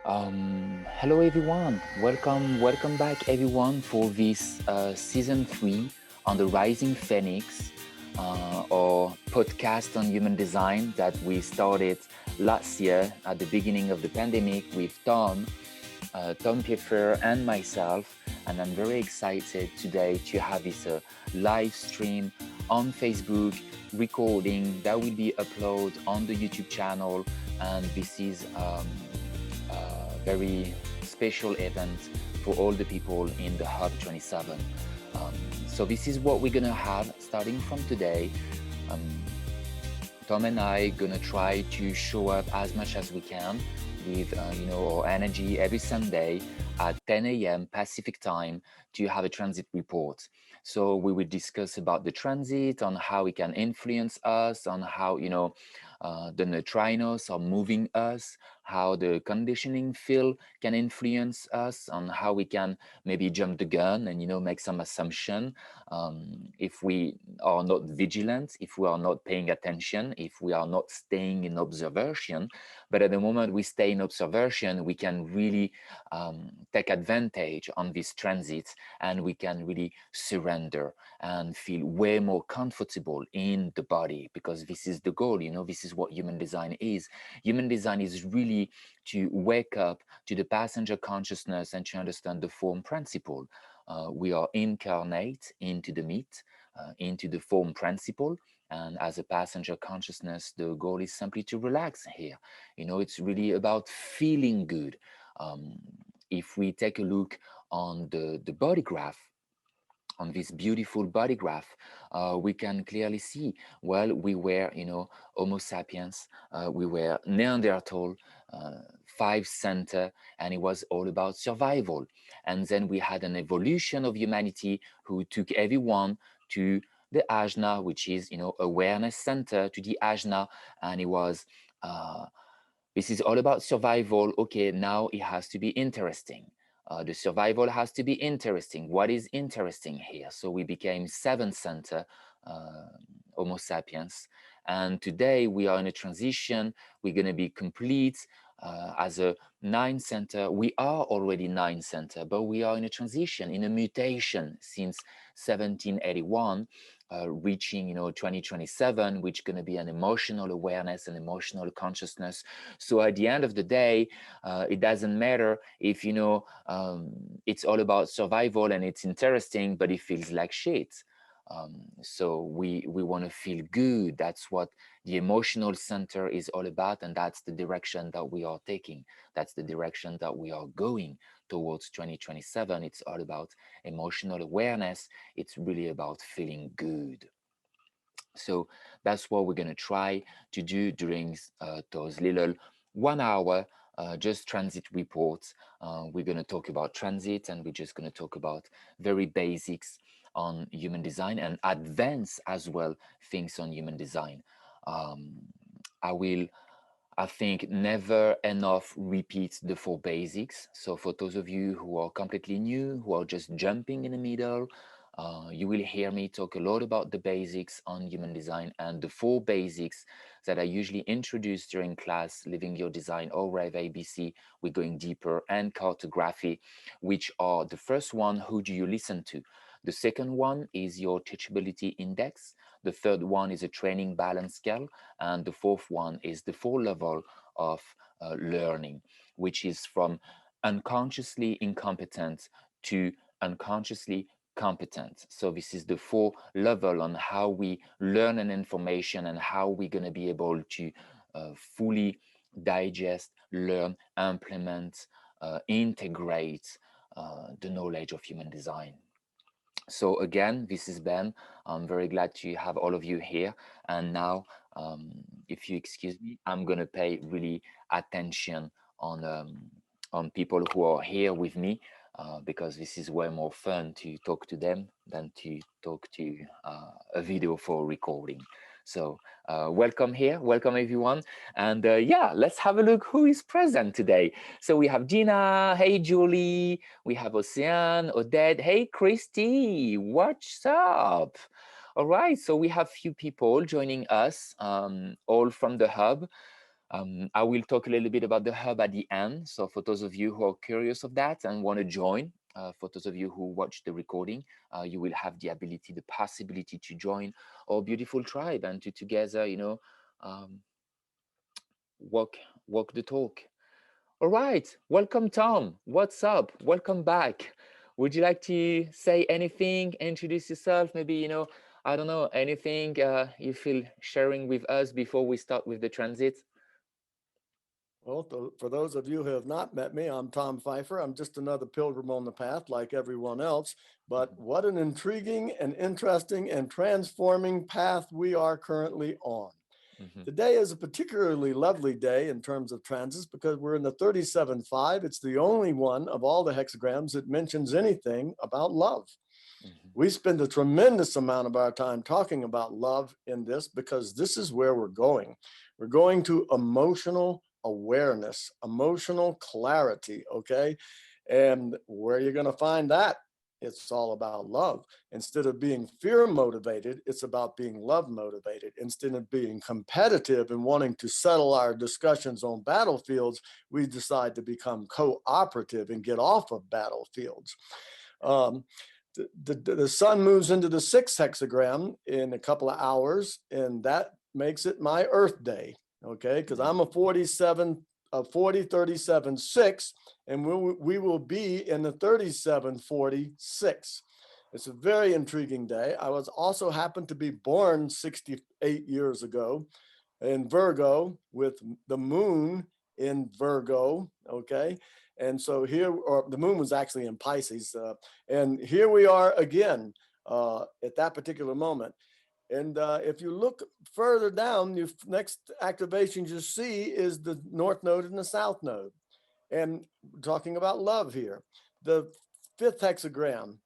Hello everyone. Welcome back everyone for this season 3 on the Rising Phoenix, or podcast on human design that we started last year at the beginning of the pandemic with Tom Piffer and myself. And I'm very excited today to have this live stream on Facebook recording that will be uploaded on the YouTube channel. And this is very special event for all the people in the Hub 27. Um, so this is what we're gonna have starting from today. Um, Tom and I gonna try to show up as much as we can with our energy every Sunday at 10 a.m. Pacific time to have a transit report. So we will discuss about the transit, on how it can influence us, on how the neutrinos are moving us, how the conditioning field can influence us, on how we can maybe jump the gun and make some assumption, if we are not vigilant, if we are not paying attention, if we are not staying in observation. But at the moment we stay in observation, we can really take advantage on this transit, and we can really surrender and feel way more comfortable in the body, because this is the goal. This is what human design is. Human design is really to wake up to the passenger consciousness and to understand the form principle. We are incarnate into the meat, into the form principle. And as a passenger consciousness, the goal is simply to relax here. It's really about feeling good. Um, if we take a look on the body graph, on this beautiful body graph, we can clearly see, well, we were, Homo sapiens, we were Neanderthal, 5 center, and it was all about survival. And then we had an evolution of humanity who took everyone to the ajna, which is, awareness center, to the ajna, and it was, this is all about survival. Okay, now it has to be interesting. The survival has to be interesting. What is interesting here? So we became 7 center, uh, Homo sapiens. And today we are in a transition. We're going to be complete as a 9 center. We are already 9 center, but we are in a transition, in a mutation since 1781. Reaching 2027, which going to be an emotional awareness and emotional consciousness. So at the end of the day, it doesn't matter if it's all about survival and it's interesting, but it feels like shit. So we want to feel good. That's what the emotional center is all about, and that's the direction that we are taking. That's the direction that we are going towards 2027. It's all about emotional awareness. It's really about feeling good. So that's what we're going to try to do during those little 1 hour just transit reports. We're going to talk about transit, and we're just going to talk about very basics on human design and advance as well things on human design. Um, I will, I think, never enough repeat the 4 basics. So for those of you who are completely new, who are just jumping in the middle, you will hear me talk a lot about the basics on human design, and the 4 basics that I usually introduce during class, Living Your Design or Rev ABC. We're going deeper, and cartography, which are the first one, who do you listen to? The second one is your teachability index. The third one is a training balance scale. And the fourth one is the 4 level of learning, which is from unconsciously incompetent to unconsciously competent. So this is the 4 level on how we learn an information and how we're going to be able to fully digest, learn, implement, integrate the knowledge of human design. So again, this is Ben. I'm very glad to have all of you here. And now, if you excuse me, I'm gonna pay really attention on people who are here with me, because this is way more fun to talk to them than to talk to a video for recording. So welcome here, welcome everyone, and yeah, let's have a look who is present today. So we have Gina. Hey, Julie. We have Ocean, Odette. Hey, Christy, what's up? All right, so we have few people joining us, all from the hub. I will talk a little bit about the hub at the end. So for those of you who are curious of that and want to join, for those of you who watch the recording, you will have the ability, the possibility to join our beautiful tribe and to together, um, walk the talk. All right, welcome Tom. What's up? Welcome back. Would you like to say anything? Introduce yourself? Maybe I don't know, anything you feel sharing with us before we start with the transit. Well, for those of you who have not met me, I'm Tom Pfeiffer. I'm just another pilgrim on the path like everyone else. But what an intriguing and interesting and transforming path we are currently on. Mm-hmm. Today is a particularly lovely day in terms of transits because we're in the 37.5. It's the only one of all the hexagrams that mentions anything about love. Mm-hmm. We spend a tremendous amount of our time talking about love in this because this is where we're going. We're going to emotional awareness, emotional clarity, okay? And where you're going to find that, it's all about love. Instead of being fear motivated, it's about being love motivated. Instead of being competitive and wanting to settle our discussions on battlefields, we decide to become cooperative and get off of battlefields. Um, the sun moves into the sixth hexagram in a couple of hours, and that makes it my Earth Day. Okay, because I'm a 40 37 6, and we will be in the 3746. It's a very intriguing day. I was also happened to be born 68 years ago in Virgo with the moon in Virgo. Okay. And so here, or the moon was actually in Pisces. And here we are again at that particular moment. And if you look further down, the next activation you see is the North Node and the South Node. And talking about love here, the fifth hexagram,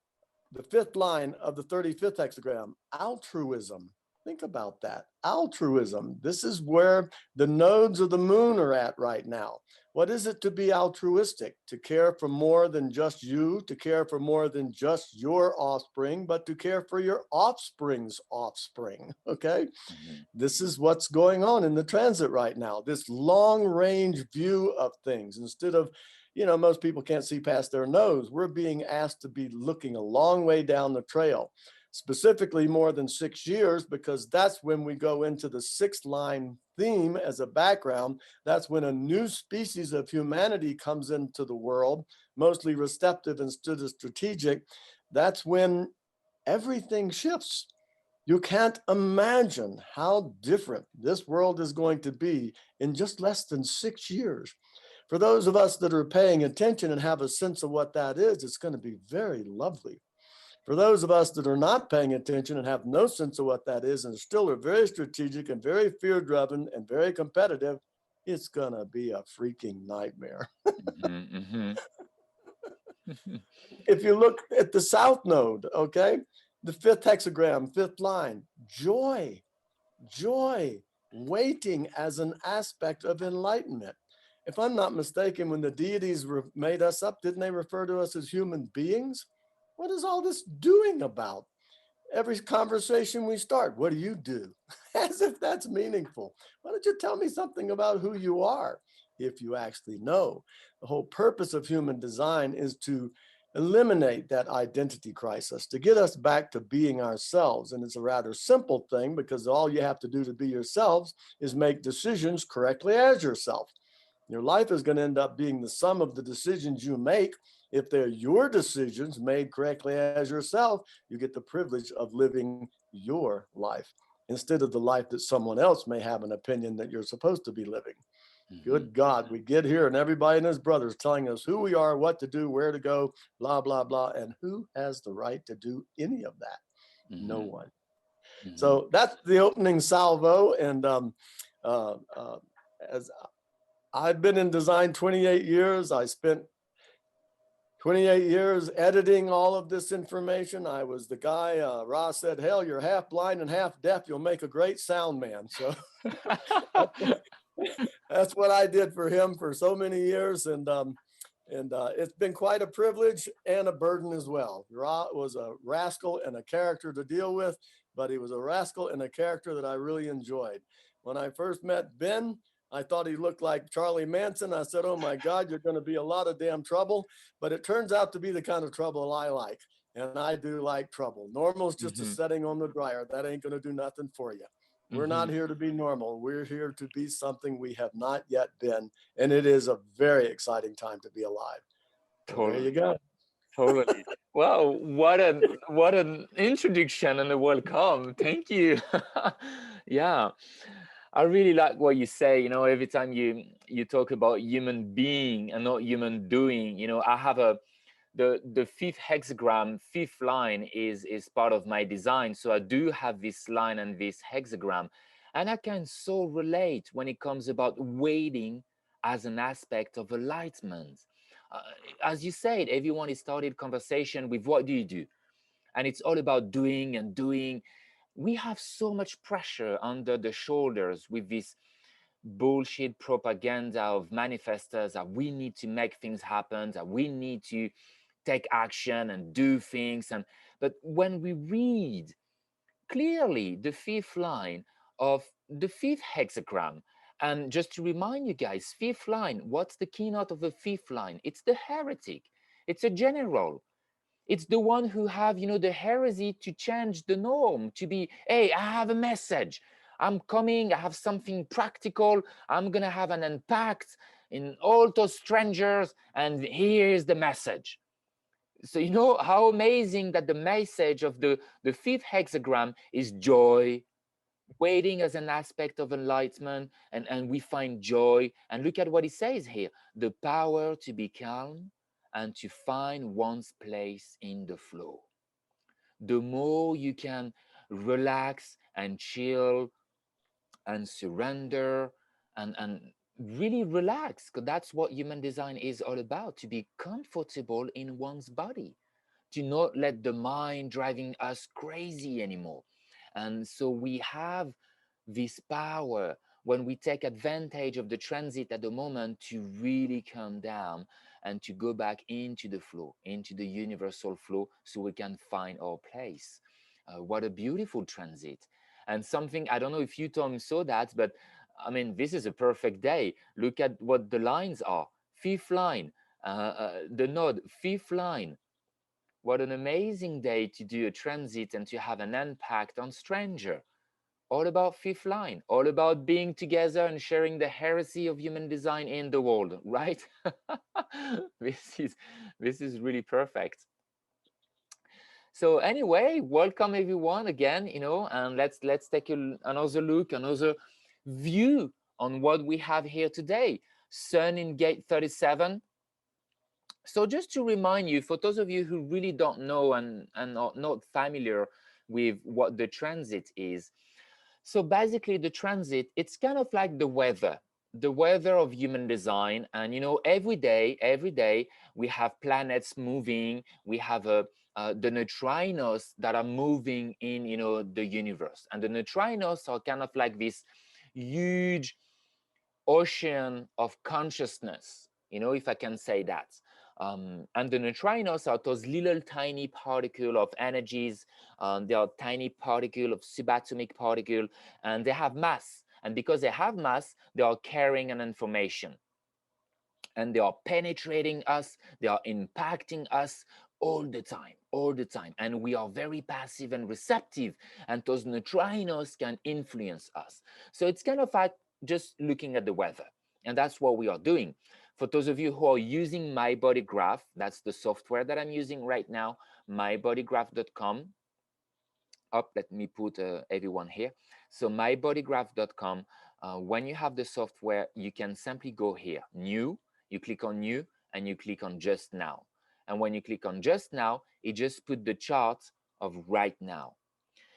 the fifth line of the 35th hexagram, altruism. Think about that. Altruism. This is where the nodes of the moon are at right now. What is it to be altruistic? To care for more than just you, to care for more than just your offspring, but to care for your offspring's offspring. Okay? Mm-hmm. This is what's going on in the transit right now, this long range view of things. Instead of, most people can't see past their nose. We're being asked to be looking a long way down the trail, specifically more than 6 years, because that's when we go into the sixth line theme as a background. That's when a new species of humanity comes into the world, mostly receptive instead of strategic. That's when everything shifts. You can't imagine how different this world is going to be in just less than 6 years. For those of us that are paying attention and have a sense of what that is, it's going to be very lovely. For those of us that are not paying attention and have no sense of what that is and still are very strategic and very fear driven and very competitive, it's going to be a freaking nightmare. Mm-hmm. If you look at the South Node, okay, the fifth hexagram, fifth line, joy, joy, waiting as an aspect of enlightenment. If I'm not mistaken, when the deities made us up, didn't they refer to us as human beings? What is all this doing about? Every conversation we start, what do you do? As if that's meaningful. Why don't you tell me something about who you are if you actually know? The whole purpose of human design is to eliminate that identity crisis, to get us back to being ourselves. And it's a rather simple thing because all you have to do to be yourselves is make decisions correctly as yourself. Your life is going to end up being the sum of the decisions you make. If they're your decisions made correctly as yourself, you get the privilege of living your life instead of the life that someone else may have an opinion that you're supposed to be living. Mm-hmm. Good God, we get here and everybody and his brothers telling us who we are, what to do, where to go, blah, blah, blah. And who has the right to do any of that? No Mm-hmm. one. Mm-hmm. So that's the opening salvo. And as I've been in design 28 years, I spent 28 years editing all of this information. I was the guy, Ross said, hell, you're half blind and half deaf. You'll make a great sound man. So that's what I did for him for so many years. And it's been quite a privilege and a burden as well. Ra was a rascal and a character to deal with, but he was a rascal and a character that I really enjoyed. When I first met Ben, I thought he looked like Charlie Manson. I said, oh my God, you're going to be a lot of damn trouble. But it turns out to be the kind of trouble I like. And I do like trouble. Normal is just a Hmm. setting on the dryer. That ain't going to do nothing for you. We're Hmm. not here to be normal. We're here to be something we have not yet been. And it is a very exciting time to be alive. So there you Totally. go. Totally. Wow, what an introduction and a welcome. Thank you. Yeah. I really like what you say, every time you talk about human being and not human doing. I have the fifth hexagram, fifth line is part of my design. So I do have this line and this hexagram. And I can so relate when it comes about waiting as an aspect of enlightenment. Uh, as you said, everyone is started conversation with what do you do? And it's all about doing and doing. We have so much pressure under the shoulders with this bullshit propaganda of manifestors that we need to make things happen, that we need to take action and do things. But when we read clearly the fifth line of the fifth hexagram, and just to remind you guys, fifth line, what's the keynote of the fifth line? It's the heretic. It's a general. It's the one who have, the heresy to change the norm, to be, hey, I have a message. I'm coming, I have something practical. I'm going to have an impact in all those strangers. And here's the message. So, how amazing that the message of the fifth hexagram is joy, waiting as an aspect of enlightenment. And we find joy. And look at what he says here, the power to be calm and to find one's place in the flow. The more you can relax and chill and surrender and really relax, because that's what human design is all about, to be comfortable in one's body, to not let the mind driving us crazy anymore. And so we have this power when we take advantage of the transit at the moment to really calm down and to go back into the flow, into the universal flow, so we can find our place. What a beautiful transit. And something, I don't know if you, Tom, saw that, but I mean, this is a perfect day. Look at what the lines are. Fifth line, the node, fifth line. What an amazing day to do a transit and to have an impact on stranger. All about fifth line, all about being together and sharing the heresy of human design in the world, right? this is this is really perfect. So anyway, welcome everyone again, and let's take another look, another view on what we have here today. Sun in gate 37. So just to remind you, for those of you who really don't know and are not familiar with what the transit is, so basically the transit, it's kind of like the weather of human design. And every day we have planets moving, we have the neutrinos that are moving in, the universe. And the neutrinos are kind of like this huge ocean of consciousness, if I can say that. And the neutrinos are those little tiny particle of energies. They are tiny particle of subatomic particle, and they have mass. And because they have mass, they are carrying an information. And they are penetrating us, they are impacting us all the time, all the time. And we are very passive and receptive, and those neutrinos can influence us. So it's kind of like just looking at the weather. And that's what we are doing. For those of you who are using My Body Graph, that's the software that I'm using right now, mybodygraph.com. Let me put everyone here. So mybodygraph.com. When you have the software, you can simply go here, new, you click on new, and you click on just now. And when you click on just now, it just put the chart of right now.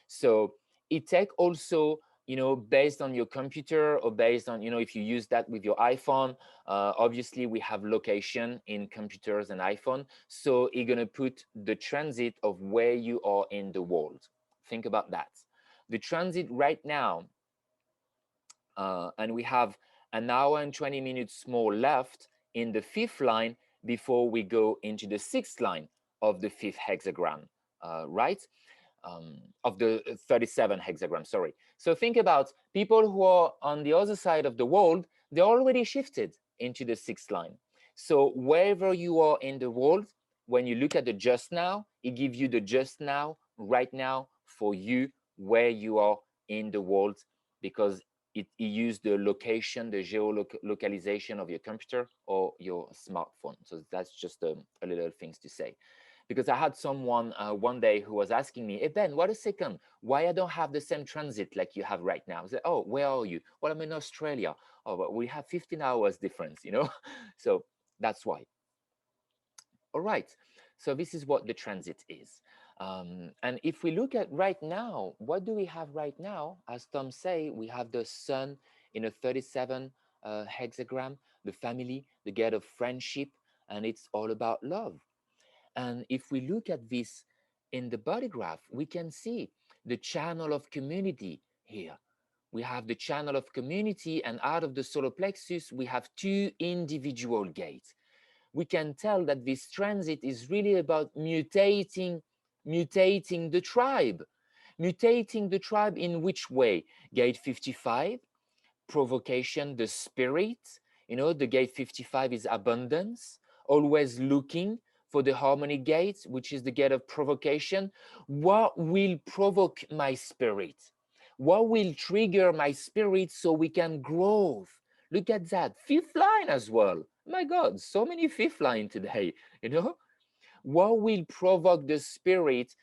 So it take also, based on your computer or based on, if you use that with your iPhone, obviously we have location in computers and iPhone. So it's gonna put the transit of where you are in the world. Think about that. The transit right now, and we have an hour and 20 minutes more left in the fifth line before we go into the sixth line of the fifth hexagram, right? Of the 37 hexagram, sorry. So think about people who are on the other side of the world, They already shifted into the sixth line. So wherever you are in the world, when you look at the just now, it gives you the just now, right now, for you, where you are in the world, because it used the location, the geolocalization of your computer or your smartphone. So that's just a little things to say. Because I had someone one day who was asking me, hey Ben, what a second, why I don't have the same transit like you have right now? I said, oh, where are you? Well, I'm in Australia. Oh, but we have 15 hours difference, you know? So that's why. All right, so this is what the transit is. And if we look at right now, what do we have right now? As Tom say, we have the sun in a 37 hexagram, the family, the gate of friendship, and it's all about love. And if we look at this in the body graph, we can see the channel of community here. We have the channel of community, and out of the solar plexus, we have two individual gates. We can tell that this transit is really about mutating the tribe. Mutating the tribe in which way? Gate 55, provocation, the spirit. You know, the gate 55 is abundance, always looking for the harmony gate, which is the gate of provocation. What will provoke my spirit? What will trigger my spirit so we can grow? Look at that. Fifth line as well. My God, so many fifth line today, you know? What will provoke the spirit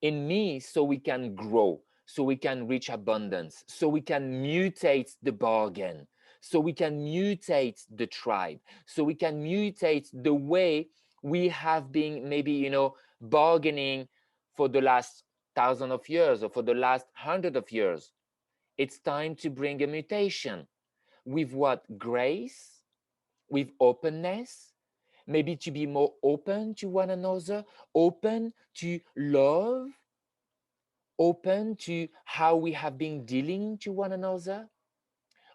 in me so we can grow, so we can reach abundance, so we can mutate the bargain, so we can mutate the tribe, so we can mutate the way we have been maybe, you know, bargaining for the last thousand of years or for the last hundred of years. It's time to bring a mutation with what? Grace, with openness, maybe to be more open to one another, open to love, open to how we have been dealing to one another,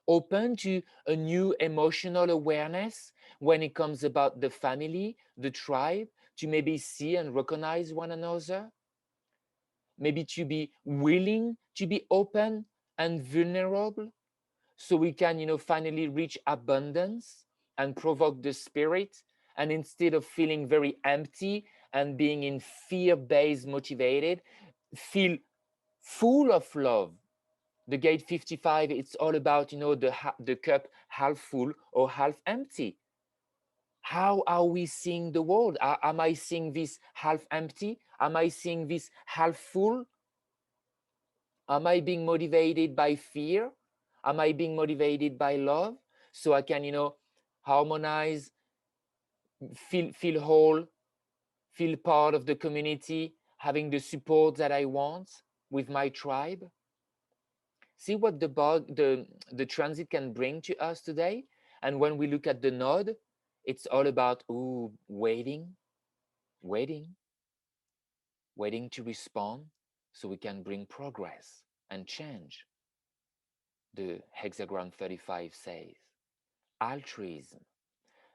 open to a new emotional awareness when it comes about the family, the tribe, to maybe see and recognize one another, maybe to be willing to be open and vulnerable so we can, you know, finally reach abundance and provoke the spirit. And instead of feeling very empty and being in fear-based motivated, feel full of love. The gate 55, it's all about, you know, the cup half full or half empty. How are we seeing the world? Am I seeing this half empty? Am I seeing this half full? Am I being motivated by fear? Am I being motivated by love? So I can, you know, harmonize, feel whole, feel part of the community, having the support that I want with my tribe. See what the transit can bring to us today. And when we look at the node, it's all about waiting, waiting, waiting to respond so we can bring progress and change. The hexagram 35 says altruism,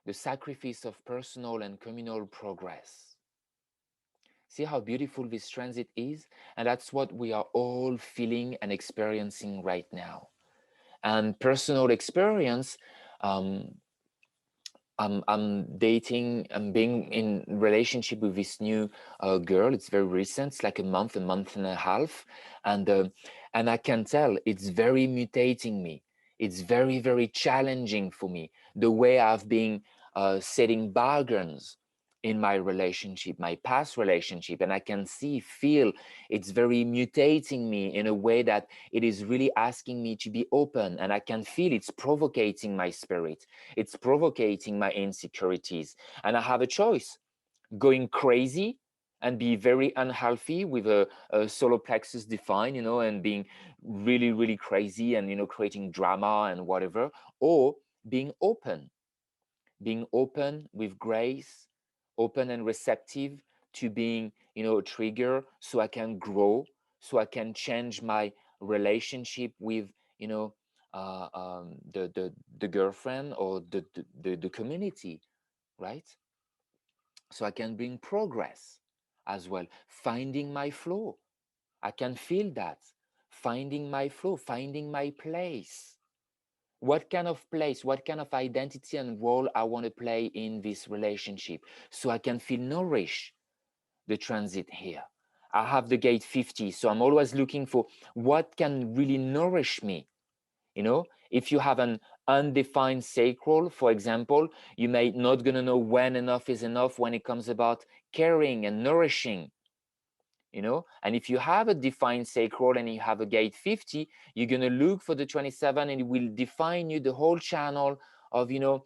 the sacrifice of personal and communal progress. See how beautiful this transit is? And that's what we are all feeling and experiencing right now. And personal experience, um, I'm dating, I'm being in relationship with this new girl. It's very recent. It's like a month and a half, and I can tell it's very mutating me. It's very, very challenging for me. The way I've been setting bargains in my relationship, my past relationship, and I can see, feel it's very mutating me in a way that it is really asking me to be open, and I can feel it's provocating my spirit. It's provocating my insecurities, and I have a choice: going crazy and be very unhealthy with a solar plexus defined, you know, and being really, really crazy and, you know, creating drama and whatever, or being open with grace, open and receptive to being, you know, a trigger so I can grow, so I can change my relationship with, you know, the girlfriend or the community, right? So I can bring progress as well, finding my flow. I can feel that, finding my flow, finding my place. What kind of place, what kind of identity and role I want to play in this relationship so I can feel nourished the transit here. I have the gate 50, so I'm always looking for what can really nourish me. You know, if you have an undefined sacral, for example, you may not gonna know when enough is enough when it comes about caring and nourishing. You know, and if you have a defined sacral and you have a gate 50, you're gonna look for the 27, and it will define you the whole channel of, you know,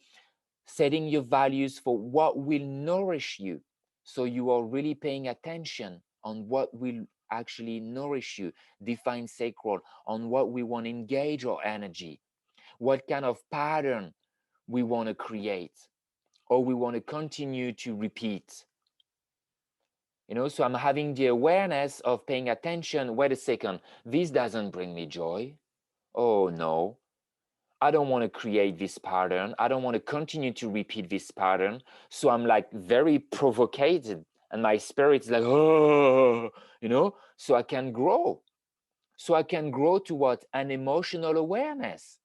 setting your values for what will nourish you. So you are really paying attention on what will actually nourish you, define sacral, on what we want to engage our energy, what kind of pattern we want to create or we want to continue to repeat. You know, so I'm having the awareness of paying attention. Wait a second, this doesn't bring me joy. Oh no, I don't want to create this pattern. I don't want to continue to repeat this pattern. So I'm like very provocated, and my spirit's like, oh, you know, so I can grow. So I can grow to what? An emotional awareness,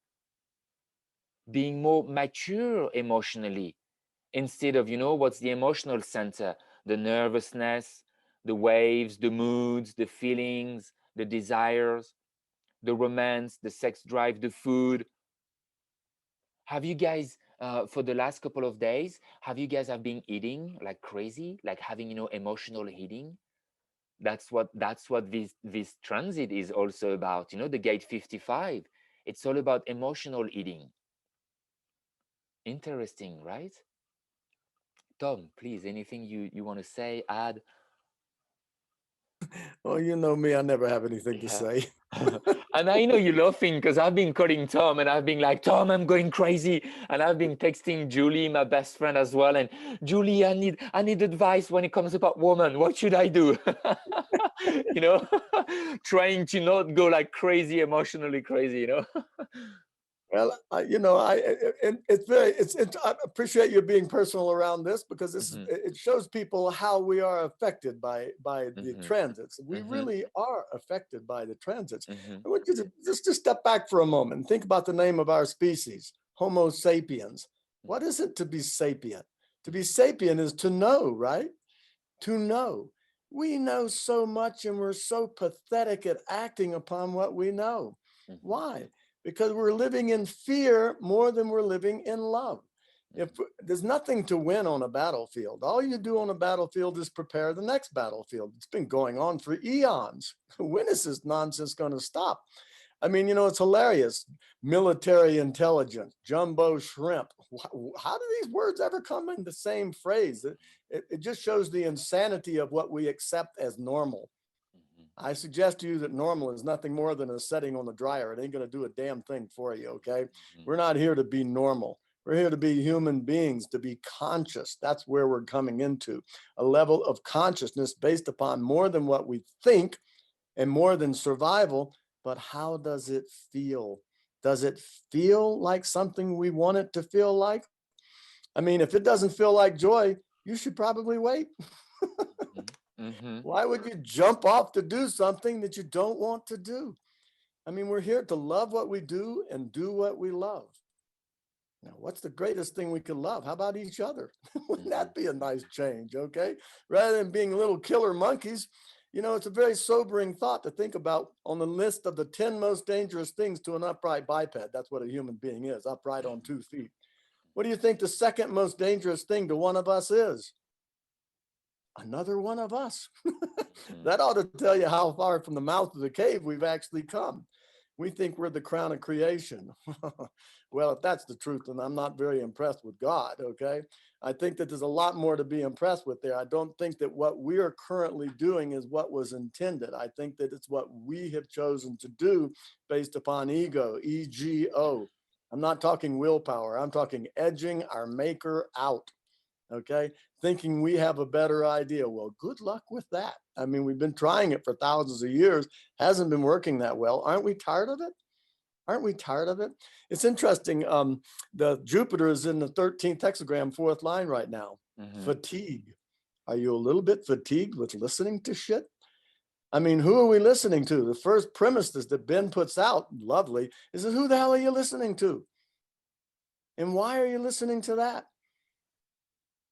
being more mature emotionally instead of, you know, what's the emotional center? The nervousness, the waves, the moods, the feelings, the desires, the romance, the sex drive, the food. Have you guys, for the last couple of days, have been eating like crazy, like having, you know, emotional eating? That's what this transit is also about. You know, the gate 55. It's all about emotional eating. Interesting, right? Tom, please, anything you want to say, add? Oh, you know me, I never have anything to Yeah. say. And I know you're laughing because I've been calling Tom and I've been like, Tom, I'm going crazy. And I've been texting Julie, my best friend as well. And Julie, I need advice when it comes about women. What should I do? You know, trying to not go like crazy, emotionally crazy, you know? Well, I appreciate you being personal around this, because Hmm. it shows people how we are affected by the Hmm. transits. We Hmm. really are affected by the transits. Hmm. I want you to just step back for a moment and think about the name of our species, Homo sapiens. What is it to be sapient? To be sapient is to know, right? To know. We know so much and we're so pathetic at acting upon what we know. Hmm. Why? Because we're living in fear more than we're living in love. If there's nothing to win on a battlefield, all you do on a battlefield is prepare the next battlefield. It's been going on for eons. When is this nonsense going to stop? I mean, it's hilarious. Military intelligence, jumbo shrimp. How do these words ever come in the same phrase? It just shows the insanity of what we accept as normal. I suggest to you that normal is nothing more than a setting on the dryer. It ain't going to do a damn thing for you, okay? We're not here to be normal. We're here to be human beings, to be conscious. That's where we're coming into a level of consciousness based upon more than what we think and more than survival, but how does it feel? Does it feel like something we want it to feel like? I mean, if it doesn't feel like joy, you should probably wait. Hmm. Why would you jump off to do something that you don't want to do? I mean, we're here to love what we do and do what we love. Now, what's the greatest thing we could love? How about each other? Wouldn't that be a nice change? Okay. Rather than being little killer monkeys, it's a very sobering thought to think about on the list of the 10 most dangerous things to an upright biped. That's what a human being is, upright on 2 feet. What do you think the second most dangerous thing to one of us is? Another one of us. That ought to tell you how far from the mouth of the cave we've actually come. We think we're the crown of creation. Well, if that's the truth, then I'm not very impressed with God, okay? I think that there's a lot more to be impressed with there. I don't think that what we are currently doing is what was intended. I think that it's what we have chosen to do based upon ego, EGO. I'm not talking willpower. I'm talking edging our maker out. Okay, thinking we have a better idea. Well, good luck with that. I mean, we've been trying it for thousands of years, hasn't been working that well. Aren't we tired of it? Aren't we tired of it? It's interesting. The Jupiter is in the 13th hexagram, fourth line right now. Fatigue. Are you a little bit fatigued with listening to shit? I mean, who are we listening to? The first premise that Ben puts out, lovely, is who the hell are you listening to? And why are you listening to that?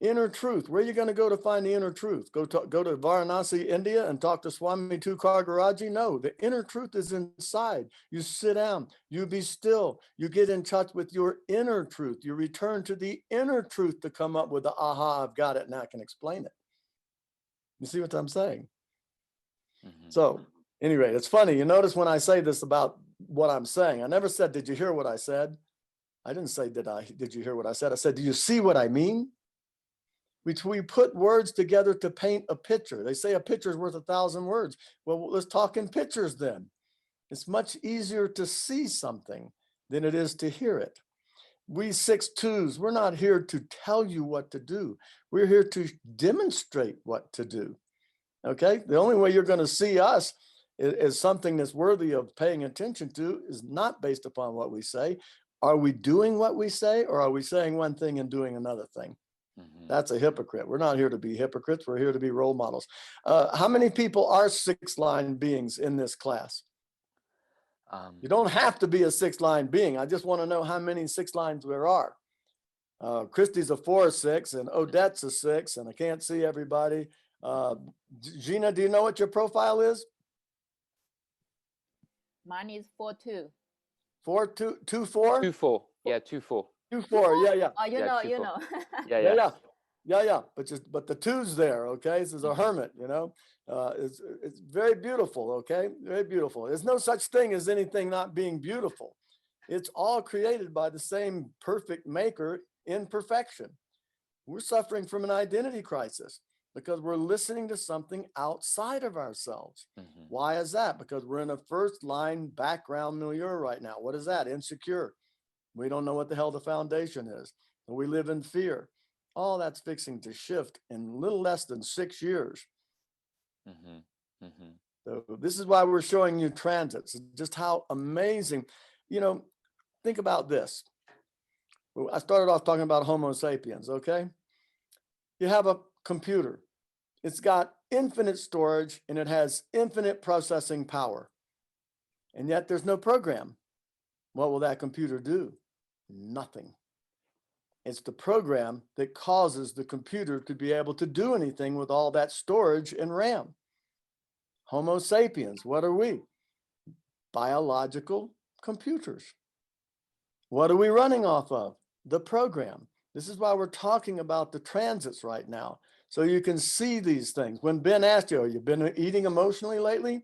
Inner truth. Where are you going to go to find the inner truth? Go to Varanasi, India, and talk to Swami Tukargaraji? No, the inner truth is inside. You sit down, you be still, you get in touch with your inner truth. You return to the inner truth to come up with the aha, I've got it, and I can explain it. You see what I'm saying? So anyway, it's funny. You notice when I say this about what I'm saying, I never said, did you hear what I said? I didn't say, did you hear what I said? I said, do you see what I mean? We put words together to paint a picture. They say a picture is worth 1,000 words. Well, let's talk in pictures then. It's much easier to see something than it is to hear it. We 6-2s, we're not here to tell you what to do. We're here to demonstrate what to do. Okay? The only way you're going to see us is something that's worthy of paying attention to is not based upon what we say. Are we doing what we say, or are we saying one thing and doing another thing? That's a hypocrite. We're not here to be hypocrites. We're here to be role models. How many people are 6-line beings in this class? You don't have to be a 6-line being. I just want to know how many 6 lines there are. Christy's a 4-6, and Odette's a 6, and I can't see everybody. Gina, do you know what your profile is? Mine is 4-2. 4-2, 2-4? 2-4. Yeah, 2-4. 2-4. Yeah, yeah. Oh, you Yeah, know, 2-4. you know. Yeah. But the 2's there. Okay, this is a hermit. You know, it's very beautiful. Okay, very beautiful. There's no such thing as anything not being beautiful. It's all created by the same perfect maker in perfection. We're suffering from an identity crisis because we're listening to something outside of ourselves. Why is that? Because we're in a first line background milieu right now. What is that? Insecure. We don't know what the hell the foundation is. We live in fear. All that's fixing to shift in a little less than 6 years. So this is why we're showing you transits, just how amazing. You know, think about this. I started off talking about Homo sapiens, okay? You have a computer. It's got infinite storage and it has infinite processing power. And yet there's no program. What will that computer do? Nothing. It's the program that causes the computer to be able to do anything with all that storage and RAM. Homo sapiens, what are we? Biological computers. What are we running off of? The program. This is why we're talking about the transits right now, so you can see these things. When Ben asked you, have you been eating emotionally lately?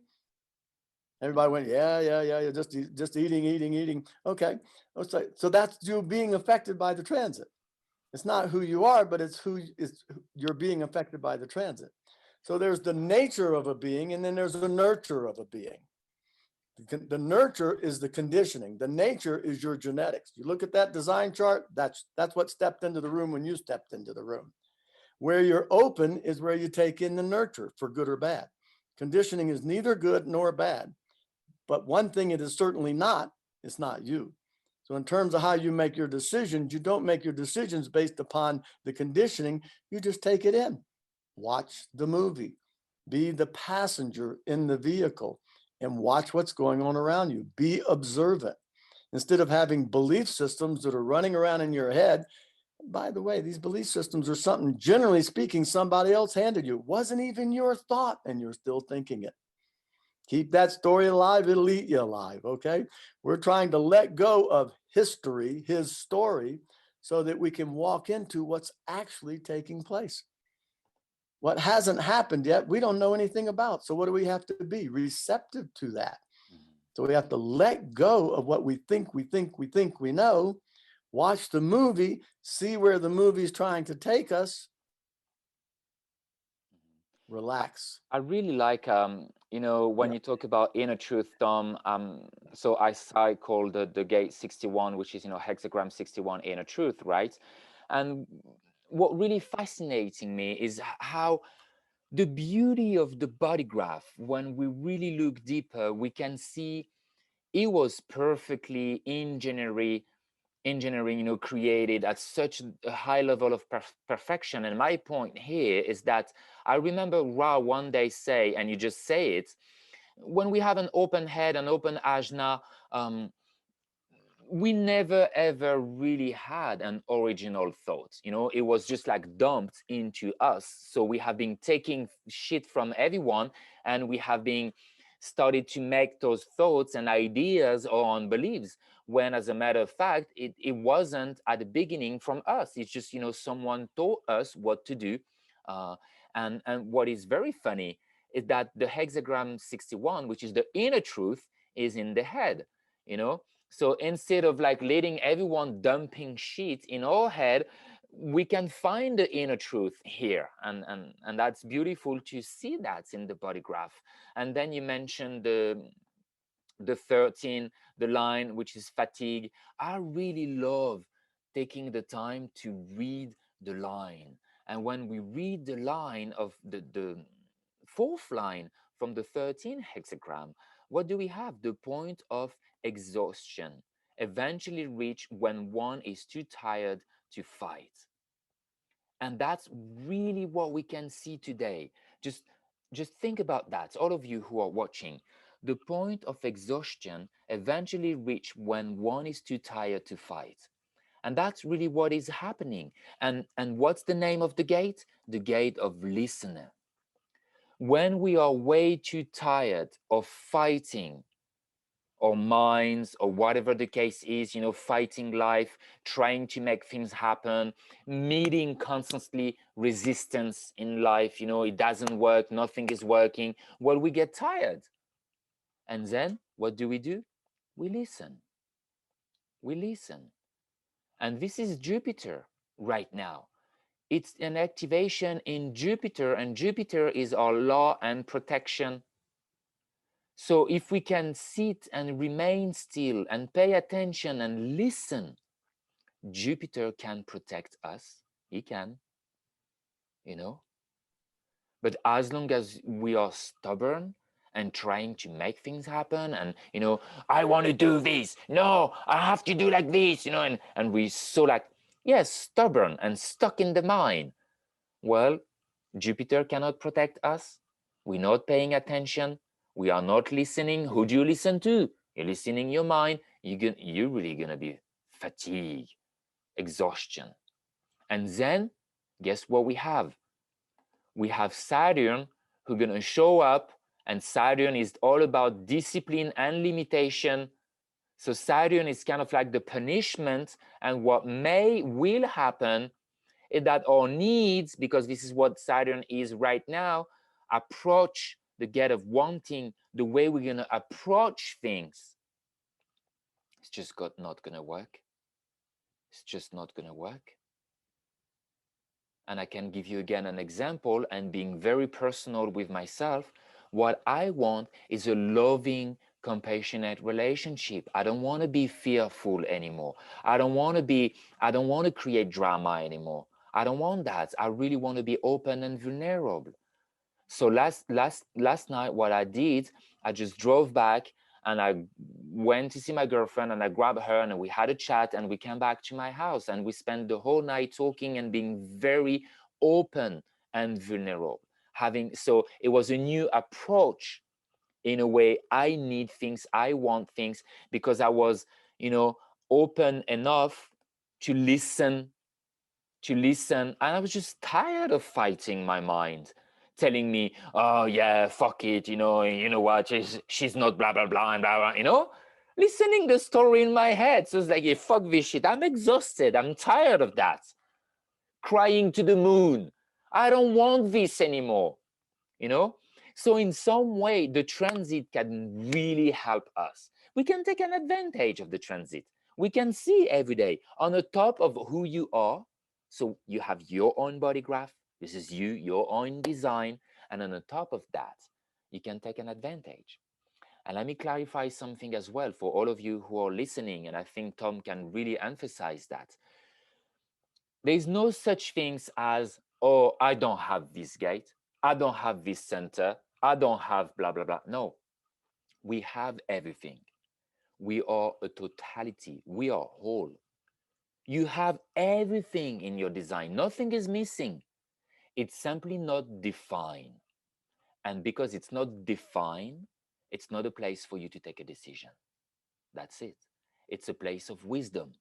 Everybody went, yeah, just eating. Okay, so that's you being affected by the transit. It's not who you are, but it's you're being affected by the transit. So there's the nature of a being, and then there's the nurture of a being. The nurture is the conditioning. The nature is your genetics. You look at that design chart, that's what stepped into the room when you stepped into the room. Where you're open is where you take in the nurture, for good or bad. Conditioning is neither good nor bad. But one thing it is certainly not, it's not you. So in terms of how you make your decisions, you don't make your decisions based upon the conditioning, you just take it in. Watch the movie. Be the passenger in the vehicle and watch what's going on around you. Be observant. Instead of having belief systems that are running around in your head, by the way, these belief systems are something, generally speaking, somebody else handed you. It wasn't even your thought, and you're still thinking it. Keep that story alive, it'll eat you alive, okay? We're trying to let go of history, his story, so that we can walk into what's actually taking place. What hasn't happened yet, we don't know anything about. So what do we have to be? Receptive to that. So we have to let go of what we think we know, watch the movie, see where the movie's trying to take us, relax. I really like, you know, when you talk about inner truth, Tom, so I call the gate 61, which is, you know, hexagram 61 inner truth, right? And what really fascinating me is how the beauty of the body graph, when we really look deeper, we can see it was perfectly engineering, you know, created at such a high level of perfection. And my point here is that I remember Ra one day say, and you just say it, when we have an open head, an open ajna, we never ever really had an original thought. It was just like dumped into us. So we have been taking shit from everyone, and we have been started to make those thoughts and ideas on beliefs, when as a matter of fact it wasn't at the beginning from us. It's just someone taught us what to do. uh, and what is very funny is that the hexagram 61, which is the inner truth, is in the head. you know so instead of like letting everyone dumping shit in our head, we can find the inner truth here, and that's beautiful to see that in the body graph. And then you mentioned the 13, the line, which is fatigue. I really love taking the time to read the line. And when we read the line of the fourth line from the 13 hexagram, what do we have? The point of exhaustion, eventually reached when one is too tired to fight. And that's really what we can see today. Just just think about that, all of you who are watching. The point of exhaustion eventually reached when one is too tired to fight. And that's really what is happening. And what's the name of the gate? The gate of listener. When we are way too tired of fighting or minds or whatever the case is, fighting life, trying to make things happen, meeting constantly resistance in life, it doesn't work, nothing is working. Well, we get tired. And then what do? We listen. We listen. And this is Jupiter right now. It's an activation in Jupiter, and Jupiter is our law and protection. So if we can sit and remain still and pay attention and listen, Jupiter can protect us. He can, you know. But as long as we are stubborn and trying to make things happen, and I want to do this, no, I have to do like this, and we so like, yes, stubborn and stuck in the mind. Well, Jupiter cannot protect us. We're not paying attention. We are not listening. Who do you listen to? You're listening your mind. You're really gonna be fatigue, exhaustion. And then guess what we have? We have Saturn who's gonna show up, and Saturn is all about discipline and limitation. So Saturn is kind of like the punishment, and what will happen is that our needs, because this is what Saturn is right now, approach the gate of wanting, the way we're going to approach things, it's just not going to work. It's just not going to work. And I can give you again an example, and being very personal with myself. What I want is a loving, compassionate relationship. I don't want to be fearful anymore. I don't want to create drama anymore. I don't want that. I really want to be open and vulnerable. So last night, what I did, I just drove back and I went to see my girlfriend, and I grabbed her and we had a chat, and we came back to my house and we spent the whole night talking and being very open and vulnerable. So it was a new approach. In a way, I need things, I want things, because I was, open enough to listen, and I was just tired of fighting my mind, telling me, oh yeah, fuck it, you know what, she's not blah blah blah and blah blah, listening the story in my head. So it's like, yeah, fuck this shit, I'm exhausted, I'm tired of that, crying to the moon, I don't want this anymore. you know so in some way, the transit can really help us. We can take an advantage of the transit. We can see every day on the top of who you are. So you have your own body graph. This is you, your own design. And on the top of that, you can take an advantage. And let me clarify something as well for all of you who are listening, and I think Tom can really emphasize that. There's no such things as, oh, I don't have this gate, I don't have this center, I don't have blah, blah, blah. No, we have everything. We are a totality, we are whole. You have everything in your design, nothing is missing. It's simply not defined. And because it's not defined, it's not a place for you to take a decision. That's it. It's a place of wisdom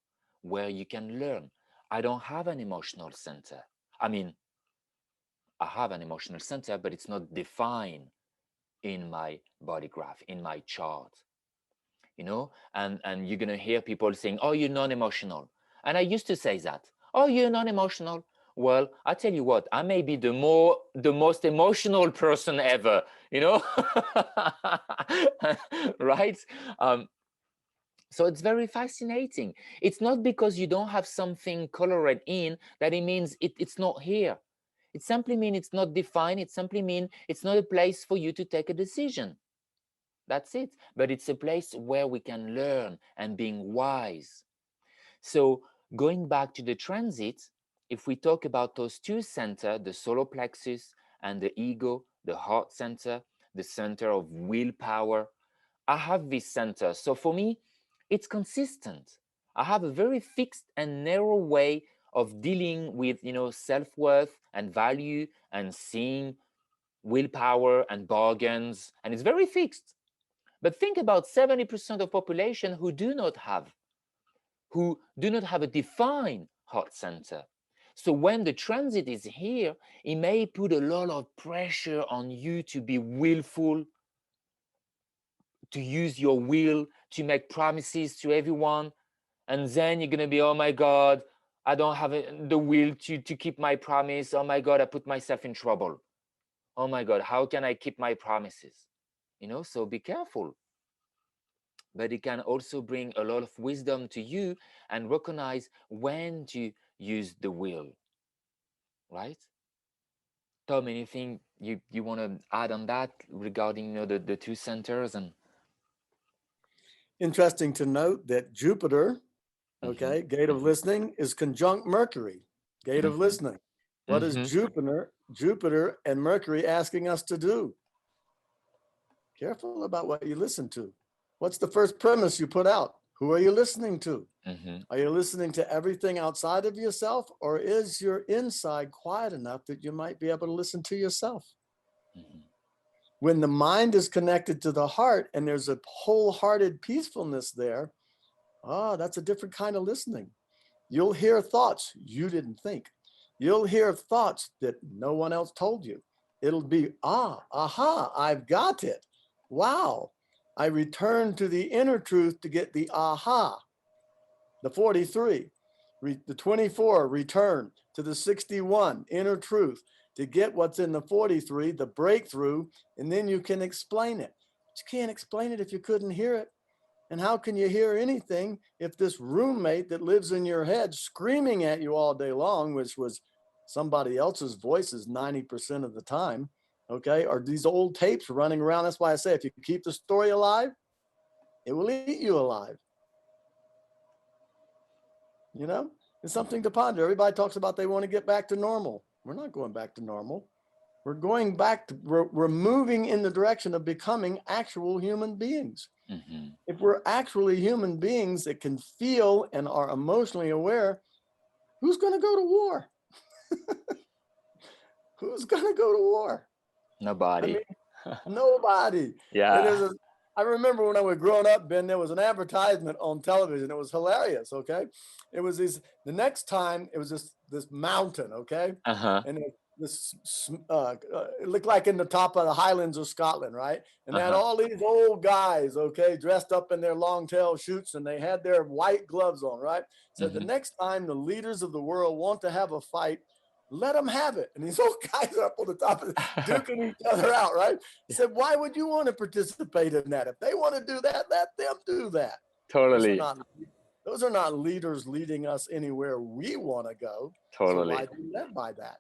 where you can learn. I don't have an emotional center. I mean, I have an emotional center, but it's not defined in my body graph, in my chart, you know? And you're gonna hear people saying, oh, you're non-emotional. And I used to say that, oh, you're non-emotional. Well, I tell you what, I may be the most emotional person ever, you know? Right? So it's very fascinating. It's not because you don't have something colored in that it means it's not here. It simply means it's not defined. It simply means it's not a place for you to take a decision. That's it. But it's a place where we can learn and being wise. So going back to the transit, if we talk about those two centers, the solar plexus and the ego, the heart center, the center of willpower, I have this center. So for me, it's consistent. I have a very fixed and narrow way of dealing with, self-worth and value and seeing willpower and bargains, and it's very fixed. But think about 70% of population who do not have a defined heart center. So when the transit is here, it may put a lot of pressure on you to be willful, to use your will to make promises to everyone. And then you're going to be, oh my God, I don't have the will to keep my promise. Oh my God, I put myself in trouble. Oh my God, how can I keep my promises? So be careful. But it can also bring a lot of wisdom to you and recognize when to use the will, right? Tom, anything you want to add on that regarding the two centers? And Interesting to note that Jupiter, mm-hmm, okay, gate of mm-hmm, listening, is conjunct Mercury, gate of mm-hmm, listening. What is mm-hmm, Jupiter and Mercury asking us to do? Careful about what you listen to. What's the first premise you put out? Who are you listening to? mm-hmm, Are you listening to everything outside of yourself, or is your inside quiet enough that you might be able to listen to yourself? mm-hmm. When the mind is connected to the heart and there's a wholehearted peacefulness there, that's a different kind of listening. You'll hear thoughts you didn't think. You'll hear thoughts that no one else told you. It'll be, aha, I've got it. Wow. I return to the inner truth to get the aha. The 43, the 24, return to the 61, inner truth, to get what's in the 43, the breakthrough, and then you can explain it. But you can't explain it if you couldn't hear it. And how can you hear anything if this roommate that lives in your head screaming at you all day long, which was somebody else's voices 90% of the time, okay, or these old tapes running around? That's why I say if you keep the story alive, it will eat you alive. You know, it's something to ponder. Everybody talks about they want to get back to normal. We're not going back to normal. We're going back to, we're moving in the direction of becoming actual human beings. Mm-hmm. If we're actually human beings that can feel and are emotionally aware, who's going to go to war? Who's going to go to war? I Nobody. mean, nobody. And Yeah. I remember when I was growing up, Ben, there was an advertisement on television. It was hilarious. Okay. It was the next time it was this mountain. Okay. Uh-huh. And it looked like in the top of the Highlands of Scotland. Right. And they had Uh-huh. all these old guys, okay, dressed up in their long tail shoots, and they had their white gloves on. Right. So the Mm-hmm. next time the leaders of the world want to have a fight, let them have it. And these old guys are up on the top of duking each other out, right? He said, why would you want to participate in that? If they want to do that, let them do that. Those are Totally. not those are not leaders leading us anywhere we want to go. So why Totally. be led by that?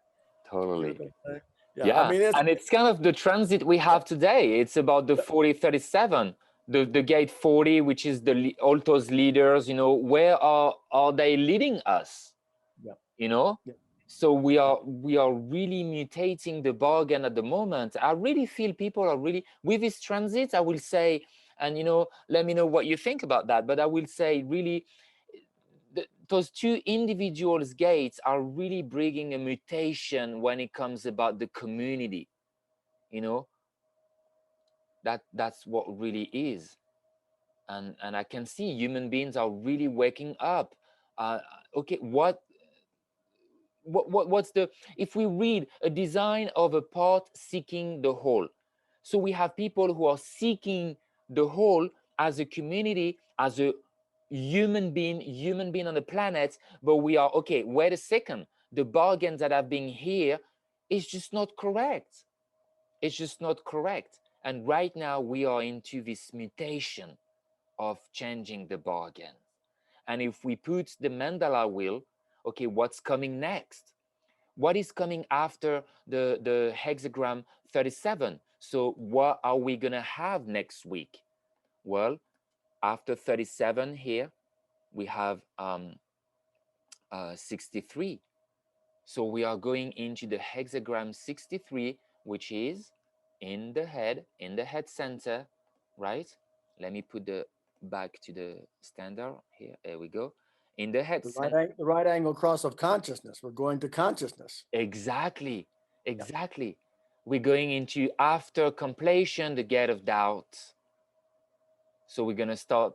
You know Totally. what I'm saying? Yeah, I Yeah. mean And it's kind of the transit we have today. It's about the 4037, the gate 40, which is all those leaders, where are they leading us? yeah, You know? yeah. So we are really mutating the bargain at the moment. I really feel people are really with this transit, I will say, and let me know what you think about that. But I will say really those two individuals gates are really bringing a mutation when it comes about the community. you know that's what really is. and I can see human beings are really waking up. uh, okay, what's the, if we read a design of a part seeking the whole, so we have people who are seeking the whole as a community, as a human being on the planet, but we are, okay, wait a second, the bargains that have been here is just not correct. It's just not correct. And right now we are into this mutation of changing the bargain. And if we put the mandala wheel, okay, what's coming next? What is coming after the hexagram 37? So what are we gonna have next week? Well, after 37 here, we have 63. So we are going into the hexagram 63, which is in the head center, right? Let me put the back to the standard here. There we go. In the head center. The right angle cross of consciousness. We're going to consciousness. Exactly. Yeah. Exactly. We're going into after completion, the gate of doubt. So we're gonna start,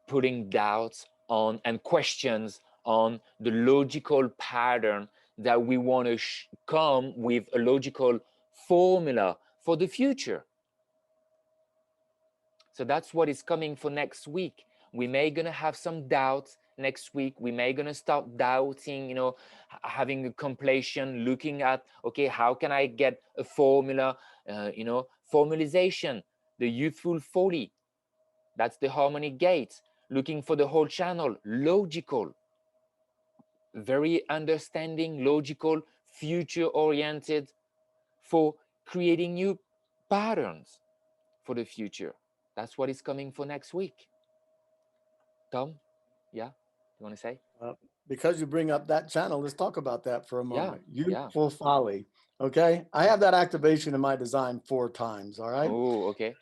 putting doubts on and questions on the logical pattern that we want to come with a logical formula for the future. So that's what is coming for next week. We may gonna have some doubts next week. We may gonna start doubting, having a completion, looking at, okay, how can I get a formula, formalization, the youthful folly. That's the harmonic gate, looking for the whole channel, logical, very understanding, logical, future oriented, for creating new patterns for the future. That's what is coming for next week. Tom, yeah, you want to say? Because you bring up that channel, let's talk about that for a moment. Yeah. Youthful folly. Okay. I have that activation in my design 4 times. All right. Oh, okay.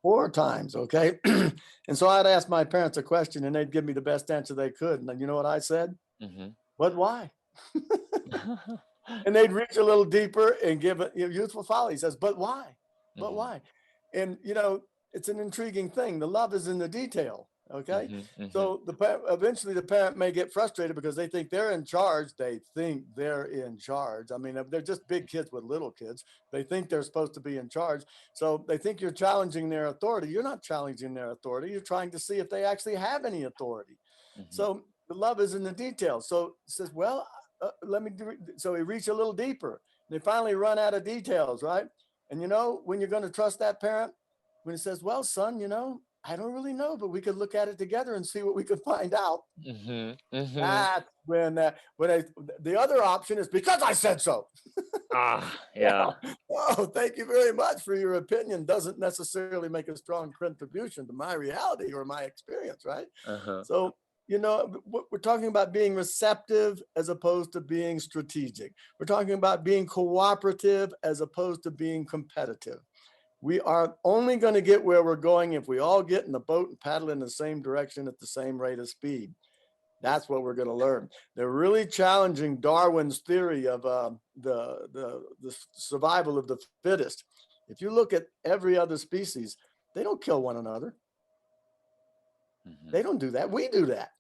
4 times. Okay. And so I'd ask my parents a question and they'd give me the best answer they could. And then you know what I said? Mm-hmm. But why? And they'd reach a little deeper and give it, youthful folly. He says, but why? But Mm-hmm. why? And, it's an intriguing thing. The love is in the detail. Okay. Mm-hmm. Mm-hmm. So eventually the parent may get frustrated because they think they're in charge. They think they're in charge. I mean, they're just big kids with little kids. They think they're supposed to be in charge. So they think you're challenging their authority. You're not challenging their authority. You're trying to see if they actually have any authority. Mm-hmm. So the love is in the details. So it says, well, let me do. So he reached a little deeper. They finally run out of details, right? And when you're going to trust that parent, when he says, well, son, I don't really know, but we could look at it together and see what we could find out. Mm-hmm. Mm-hmm. That's when the other option is because I said so. Yeah. Oh, thank you very much for your opinion. Doesn't necessarily make a strong contribution to my reality or my experience, right? Uh-huh. So, we're talking about being receptive as opposed to being strategic. We're talking about being cooperative as opposed to being competitive. We are only going to get where we're going if we all get in the boat and paddle in the same direction at the same rate of speed. That's what we're going to learn. They're really challenging Darwin's theory of the survival of the fittest. If you look at every other species, they don't kill one another. Mm-hmm. They don't do that. We do that.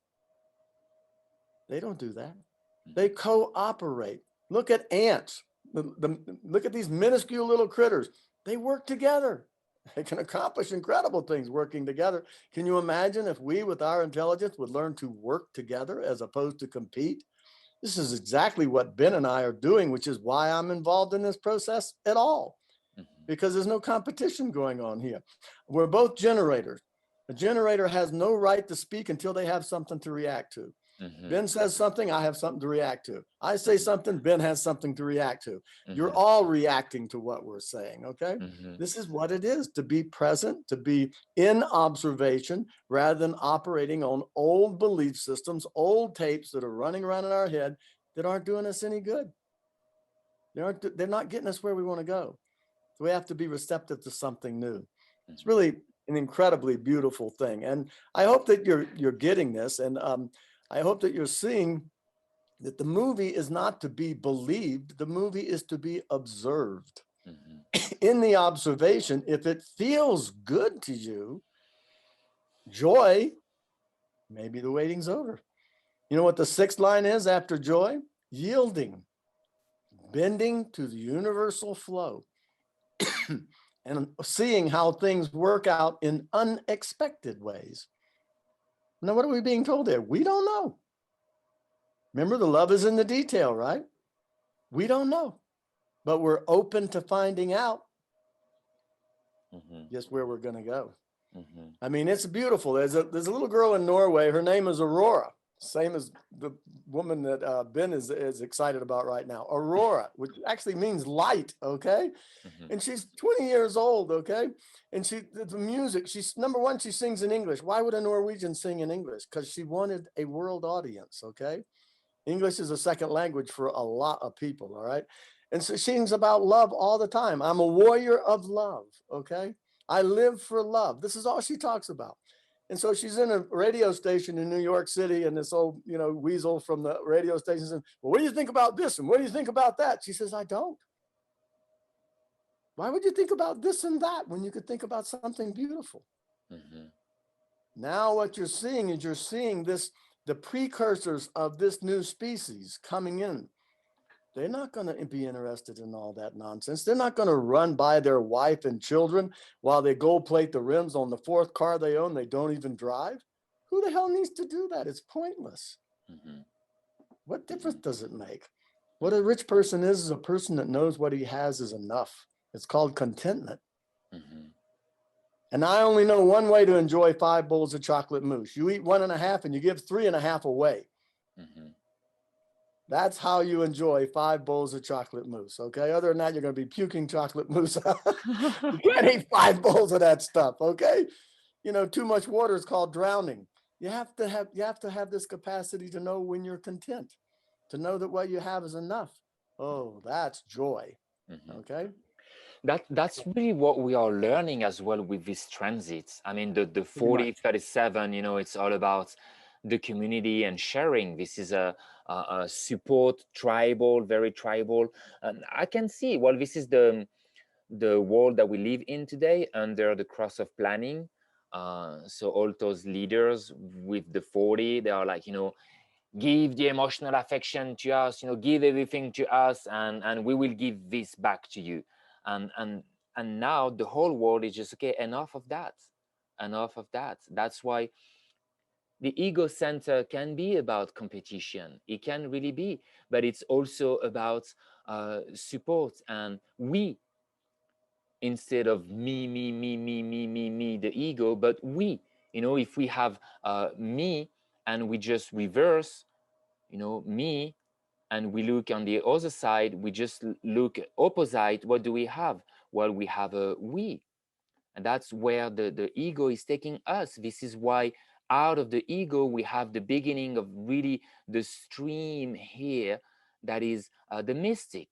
They don't do that. Mm-hmm. They cooperate. Look at ants. Look at these minuscule little critters. They work together. They can accomplish incredible things working together. Can you imagine if we, with our intelligence, would learn to work together as opposed to compete? This is exactly what Ben and I are doing, which is why I'm involved in this process at all, because there's no competition going on here. We're both generators. A generator has no right to speak until they have something to react to. Mm-hmm. Ben says something, I have something to react to. I say something, Ben has something to react to. Mm-hmm. You're all reacting to what we're saying, okay? Mm-hmm. This is what it is to be present, to be in observation, rather than operating on old belief systems, old tapes that are running around in our head that aren't doing us any good. They're not getting us where we want to go. So we have to be receptive to something new. It's really an incredibly beautiful thing. And I hope that you're getting this. And I hope that you're seeing that the movie is not to be believed. The movie is to be observed. Mm-hmm. In the observation, if it feels good to you, Joy, maybe the waiting's over. You know what the sixth line is after joy? Yielding, bending to the universal flow, and seeing how things work out in unexpected ways. Now, what are we being told there? We don't know. Remember, the love is in the detail, right? We don't know, but we're open to finding out just where we're going to go. I mean, it's beautiful. There's a little girl in Norway. Her name is Aurora, same as the woman that Ben is excited about right now. Aurora, which actually means light, okay? And she's 20 years old, okay? And the music, number one, she sings in English. Why would a Norwegian sing in English? Because she wanted a world audience, okay? English is a second language for a lot of people, all right? And so she sings about love all the time. I'm a warrior of love, okay? I live for love. This is all she talks about. And so she's in a radio station in New York City, and this old, weasel from the radio station says, well, what do you think about this? And what do you think about that? She says, I don't. Why would you think about this and that when you could think about something beautiful? Now what you're seeing is the precursors of this new species coming in. They're not going to be interested in all that nonsense. They're not going to run by their wife and children while they gold plate the rims on the fourth car they own they don't even drive. Who the hell needs to do that? It's pointless. What difference does it make? What a rich person is a person that knows what he has is enough. It's called contentment. And I only know one way to enjoy 5 bowls of chocolate mousse. You eat 1.5 and you give 3.5 away. That's how you enjoy 5 bowls of chocolate mousse, okay? Other than that, you're going to be puking chocolate mousse. You can't eat 5 bowls of that stuff, okay? Too much water is called drowning. You have to have this capacity to know when you're content, to know that what you have is enough. Oh, that's joy, okay? That's really what we are learning as well with these transits. I mean, the 4037, it's all about the community and sharing. This is a support, tribal, very tribal. And I can see, well, this is the world that we live in today under the cross of planning. So all those leaders with the 40, they are like, give the emotional affection to us, give everything to us, and we will give this back to you. And now the whole world is just, okay, enough of that. That's why the ego center can be about competition. It can really be, but it's also about support and we, instead of me, the ego, but we, if we have me and we just reverse, me, and we look on the other side, we just look opposite, what do we have? Well, we have a we. And that's where the ego is taking us. This is why out of the ego, we have the beginning of really the stream here that is the mystic.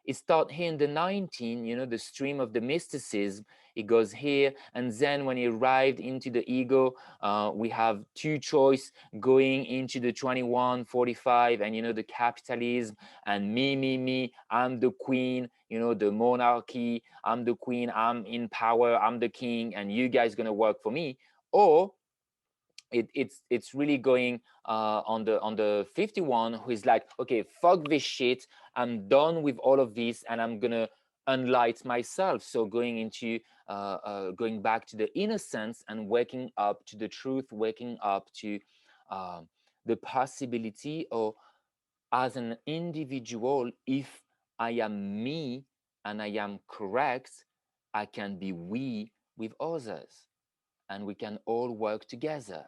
It starts here in the 19, the stream of the mysticism. It goes here, and then when it arrived into the ego, we have 2 choice going into the 2145, and the capitalism and me, I'm the queen, the monarchy, I'm the queen, I'm in power, I'm the king, and you guys gonna work for me. Or it's really going on the 51, who is like, okay, fuck this shit, I'm done with all of this, and I'm gonna unlight myself. So going back to the innocence and waking up to the truth, waking up to the possibility, or as an individual, if I am me and I am correct, I can be we with others, and we can all work together.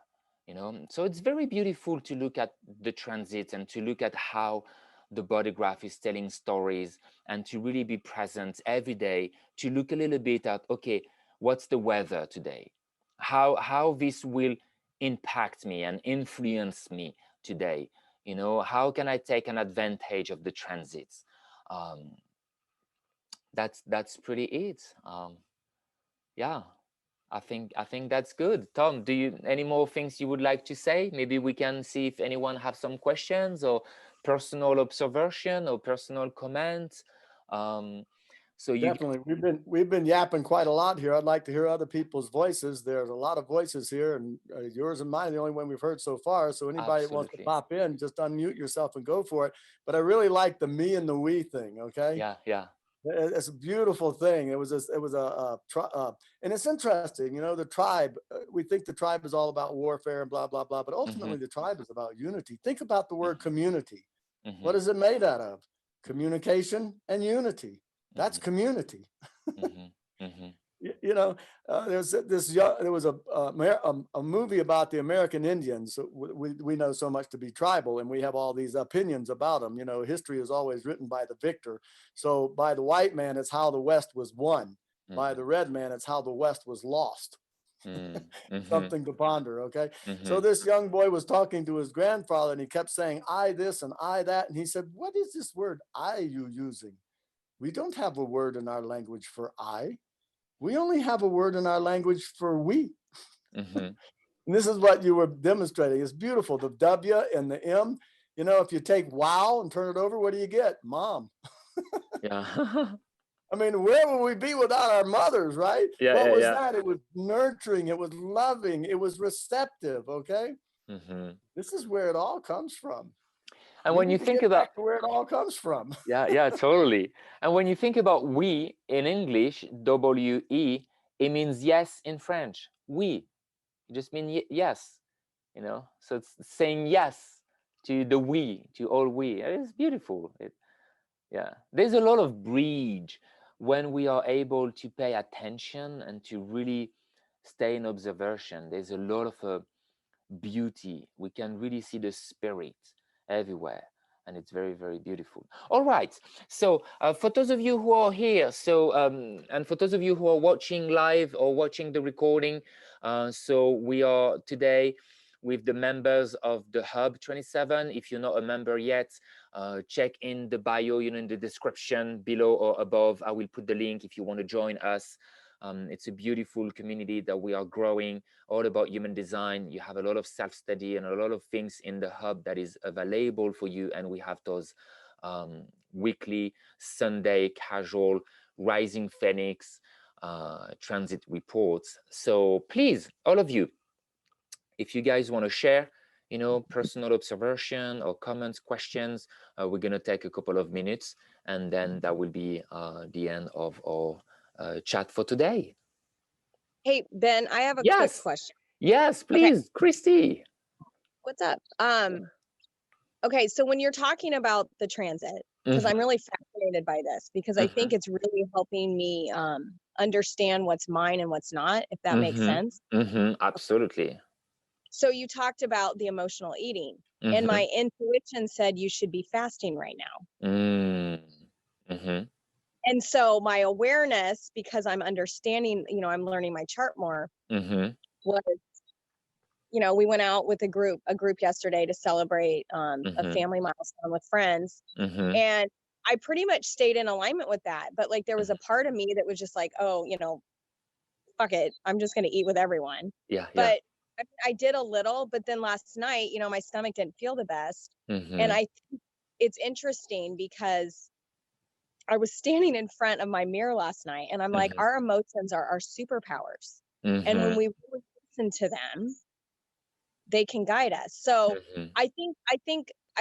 So it's very beautiful to look at the transit and to look at how the body graph is telling stories, and to really be present every day, to look a little bit at, okay, what's the weather today, how this will impact me and influence me today, how can I take an advantage of the transits. That's pretty it. Yeah, I think that's good. Tom, do you any more things you would like to say? Maybe we can see if anyone have some questions or personal observation or personal comments. So you Definitely. We've been yapping quite a lot here. I'd like to hear other people's voices. There's a lot of voices here, and yours and mine are the only one we've heard so far. So anybody that wants to absolutely. pop in, just unmute yourself and go for it. But I really like the me and the we thing. Okay. Yeah, yeah. It's a beautiful thing. And it's interesting, you know, the tribe, we think the tribe is all about warfare and blah, blah, blah, but ultimately the tribe is about unity. Think about the word community. Mm-hmm. What is it made out of? Communication and unity. That's community. Mm-hmm. Mm-hmm. You know, there was a movie about the American Indians. We know so much to be tribal, and we have all these opinions about them. You know, history is always written by the victor. So by the white man, it's how the West was won. By the red man, it's how the West was lost. Mm-hmm. Something to ponder. Okay. So Mm-hmm. this young boy was talking to his grandfather, and he kept saying, I this and I that. And he said, what is this word I you using? We don't have a word in our language for I. We only have a word in our language for we. Mm-hmm. And this is what you were demonstrating. It's beautiful. The W and the M, you know, if you take wow and turn it over, what do you get? Mom. Yeah. I mean, where would we be without our mothers, right? Yeah, What yeah, was yeah. that? It was nurturing. It was loving. It was receptive. Okay. Mm-hmm. This is where it all comes from. And We when you need to think get about, back to where it all comes from. yeah, yeah, totally. And when you think about we in English, W-E, it means yes in French. We. It just means yes, you know. So it's saying yes to the we, to all we. It's beautiful. Yeah. There's a lot of bridge when we are able to pay attention and to really stay in observation. There's a lot of beauty. We can really see the spirit everywhere, and it's very, very beautiful. All right. So for those of you who are here, and for those of you who are watching live or watching the recording, so we are today with the members of the Hub 27. If you're not a member yet, check in the bio, you know, in the description below or above. I will put the link if you want to join us. It's a beautiful community that we are growing, all about human design. You have a lot of self-study and a lot of things in the hub that is available for you. And we have those weekly, Sunday, casual, rising phoenix transit reports. So please, all of you, if you guys want to share, you know, personal observation or comments, questions, we're going to take a couple of minutes, and then that will be the end of our chat for today. Hey, Ben, I have a quick Yes. question. Yes, please, Okay. Christy. What's up? Okay, so when you're talking about the transit, because I'm really fascinated by this, because I think it's really helping me understand what's mine and what's not, if that makes sense. Absolutely. So you talked about the emotional eating, and my intuition said you should be fasting right now. And so my awareness, because I'm understanding, you know, I'm learning my chart more, was, you know, we went out with a group yesterday to celebrate a family milestone with friends. And I pretty much stayed in alignment with that. But like, there was a part of me that was just like, oh, you know, fuck it, I'm just going to eat with everyone. Yeah. But I did a little, but then last night, you know, my stomach didn't feel the best. And I think it's interesting because I was standing in front of my mirror last night, and I'm like, our emotions are our superpowers. And when we really listen to them, they can guide us. So I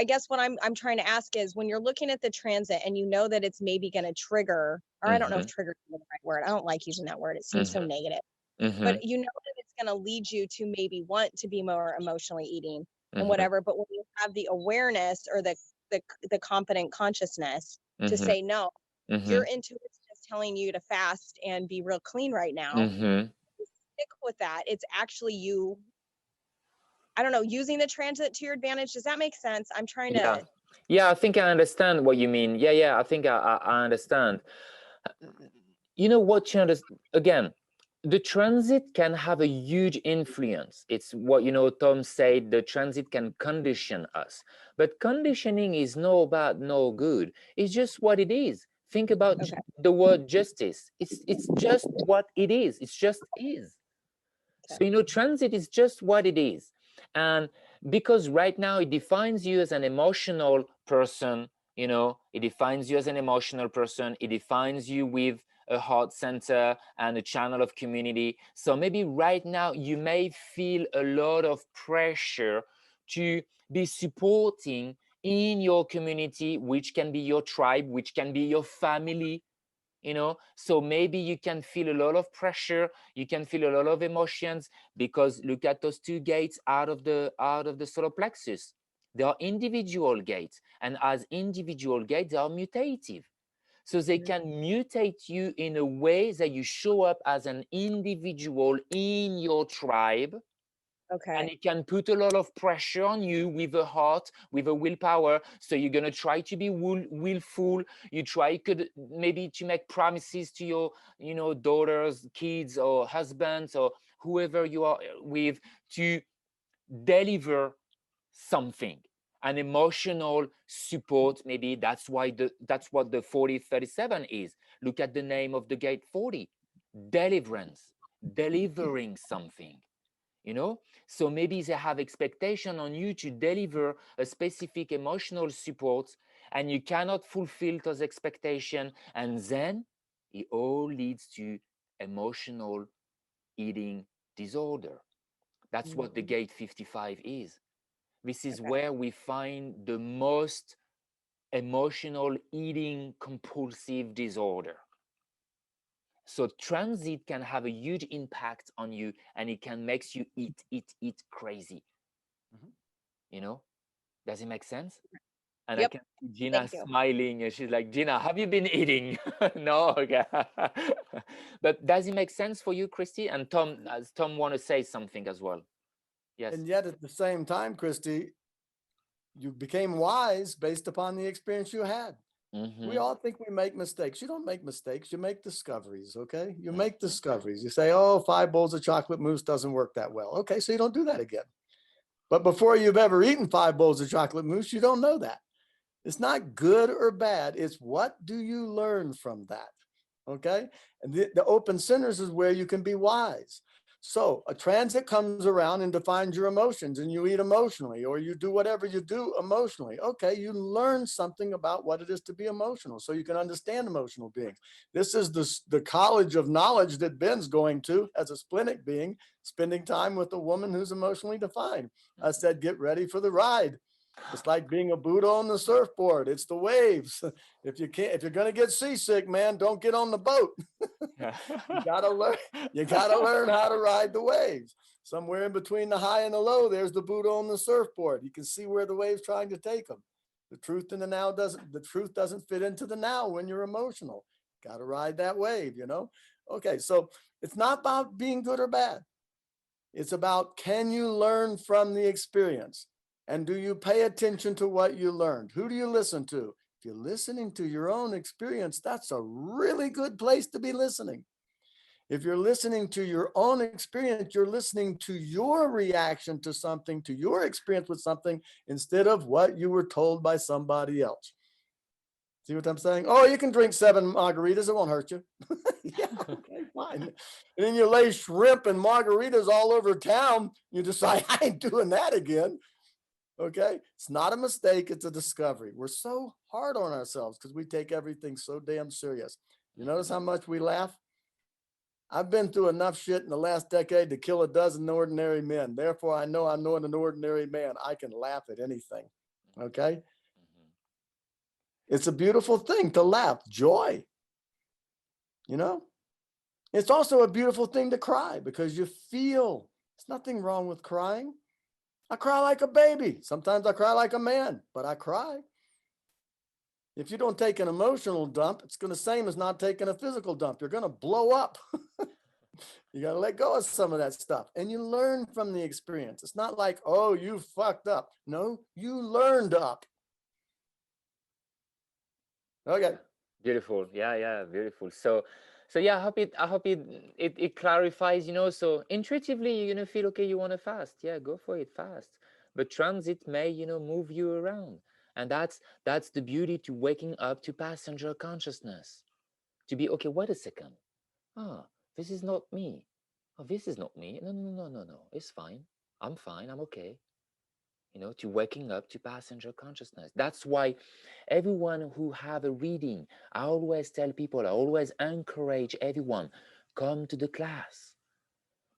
guess what I'm trying to ask is, when you're looking at the transit and you know that it's maybe going to trigger, or I don't know if trigger is the right word. I don't like using that word. It seems so negative. But you know that it's going to lead you to maybe want to be more emotionally eating and whatever. But when you have the awareness or the confident consciousness to say no, your intuition is telling you to fast and be real clean right now. Stick with that. It's actually you, I don't know, using the transit to your advantage. Does that make sense? I'm trying to. Yeah, I think I understand what you mean. Yeah, I think I understand. You know what, again, the transit can have a huge influence. It's what, you know, Tom said, the transit can condition us. But conditioning is no bad, no good. It's just what it is. Think about the word justice. It's just what it is. It's just is. So, you know, transit is just what it is. And because right now it defines you as an emotional person, You know, it defines you as an emotional person. It defines you with a heart center and a channel of community. So maybe right now you may feel a lot of pressure to be supporting in your community, which can be your tribe, which can be your family, you know. So maybe you can feel a lot of pressure, you can feel a lot of emotions, because look at those two gates out of the solar plexus. They are individual gates, and as individual gates they are mutative. So they can mutate you in a way that you show up as an individual in your tribe. Okay. And it can put a lot of pressure on you with a heart, with a willpower. So you're going to try to be willful. You try could maybe to make promises to your, you know, daughters, kids, or husbands, or whoever you are with, to deliver something, an emotional support. Maybe that's what the 4037 is. Look at the name of the gate 40, deliverance, delivering something, you know. So maybe they have expectation on you to deliver a specific emotional support, and you cannot fulfill those expectations, and then it all leads to emotional eating disorder. That's what the gate 55 is. This is Okay. where we find the most emotional eating compulsive disorder. So transit can have a huge impact on you, and it can make you eat crazy. You know, does it make sense? And I Yep. can see Gina Thank you. smiling, and she's like, Gina, have you been eating? No, okay. But does it make sense for you, Christy? And Tom, as Tom want to say something as well. Yes. And yet at the same time, Christy, you became wise based upon the experience you had. We all think we make mistakes. You don't make mistakes. You make discoveries, okay? You make discoveries. You say, oh, 5 bowls of chocolate mousse doesn't work that well. Okay, so you don't do that again. But before you've ever eaten 5 bowls of chocolate mousse, you don't know that. It's not good or bad. It's what do you learn from that, okay? And the open centers is where you can be wise. So a transit comes around and defines your emotions, and you eat emotionally, or you do whatever you do emotionally. Okay, you learn something about what it is to be emotional, so you can understand emotional beings. This is the college of knowledge that Ben's going to as a splenic being, spending time with a woman who's emotionally defined. I said, get ready for the ride. It's like being a Buddha on the surfboard. It's the waves. If you're gonna get seasick, man, don't get on the boat. You gotta learn how to ride the waves. Somewhere in between the high and the low, there's the Buddha on the surfboard. You can see where the wave's trying to take them. The truth doesn't fit into the now when you're emotional. Got to ride that wave, you know? Okay, so it's not about being good or bad. It's about, can you learn from the experience? And do you pay attention to what you learned? Who do you listen to? If you're listening to your own experience, that's a really good place to be listening. If you're listening to your own experience, you're listening to your reaction to something, to your experience with something, instead of what you were told by somebody else. See what I'm saying? Oh, you can drink 7 margaritas, it won't hurt you. Yeah, okay, fine. And then you lay shrimp and margaritas all over town. You decide, I ain't doing that again. Okay, it's not a mistake, it's a discovery. We're so hard on ourselves because we take everything so damn serious. You notice how much we laugh? I've been through enough shit in the last decade to kill a dozen ordinary men. Therefore, I know I'm not an ordinary man. I can laugh at anything. Okay, it's a beautiful thing to laugh, joy. You know, it's also a beautiful thing to cry because you feel. There's nothing wrong with crying. I cry like a baby. Sometimes I cry like a man, but I cry. If you don't take an emotional dump, it's going to same as not taking a physical dump. You're going to blow up. You got to let go of some of that stuff, and you learn from the experience. It's not like, oh, you fucked up. No, you learned up. Okay. Beautiful. Yeah, beautiful. So yeah, I hope it clarifies, you know. So intuitively you're gonna feel okay, you wanna fast. Yeah, go for it, fast. But transit may, you know, move you around. And that's the beauty to waking up to passenger consciousness. To be okay, wait a second. Ah, this is not me. Oh, this is not me. No. It's fine. I'm fine. I'm okay. you know, to waking up to passenger consciousness. That's why everyone who have a reading, I always tell people, I always encourage everyone, come to the class.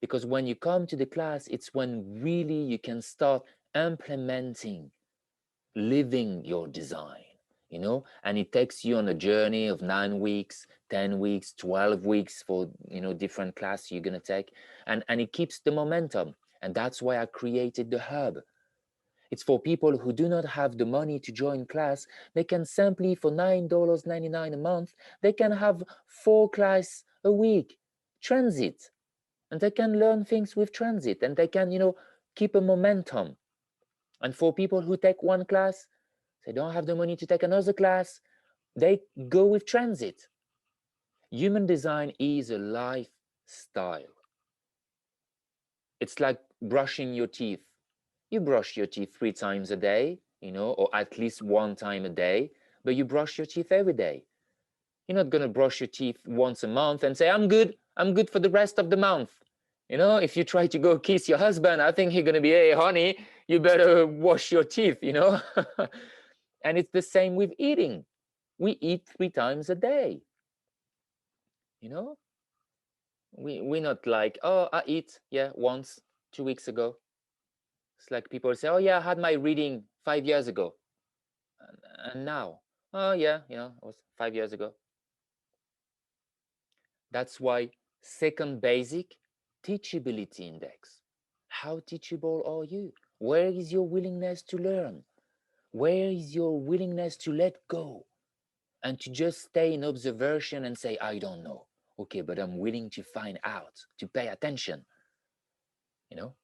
Because when you come to the class, it's when really you can start implementing, living your design, you know, and it takes you on a journey of 9 weeks, 10 weeks, 12 weeks for, you know, different classes you're going to take. And it keeps the momentum. And that's why I created the hub. It's for people who do not have the money to join class. They can simply, for $9.99 a month, they can have 4 classes a week, transit. And they can learn things with transit, and they can, you know, keep a momentum. And for people who take 1 class, they don't have the money to take another class, they go with transit. Human design is a lifestyle. It's like brushing your teeth. You brush your teeth 3 times a day, you know, or at least 1 time a day, but you brush your teeth every day. You're not going to brush your teeth once a month and say, I'm good for the rest of the month. You know, if you try to go kiss your husband, I think he's going to be, hey, honey, you better wash your teeth, you know. And it's the same with eating. We eat 3 times a day. You know, we're not like, oh, I eat, yeah, once, 2 weeks ago. It's like people say, oh, yeah, I had my reading 5 years ago. And now, oh, yeah, you know, it was 5 years ago. That's why second basic, teachability index. How teachable are you? Where is your willingness to learn? Where is your willingness to let go and to just stay in observation and say, I don't know. Okay, but I'm willing to find out, to pay attention. You know?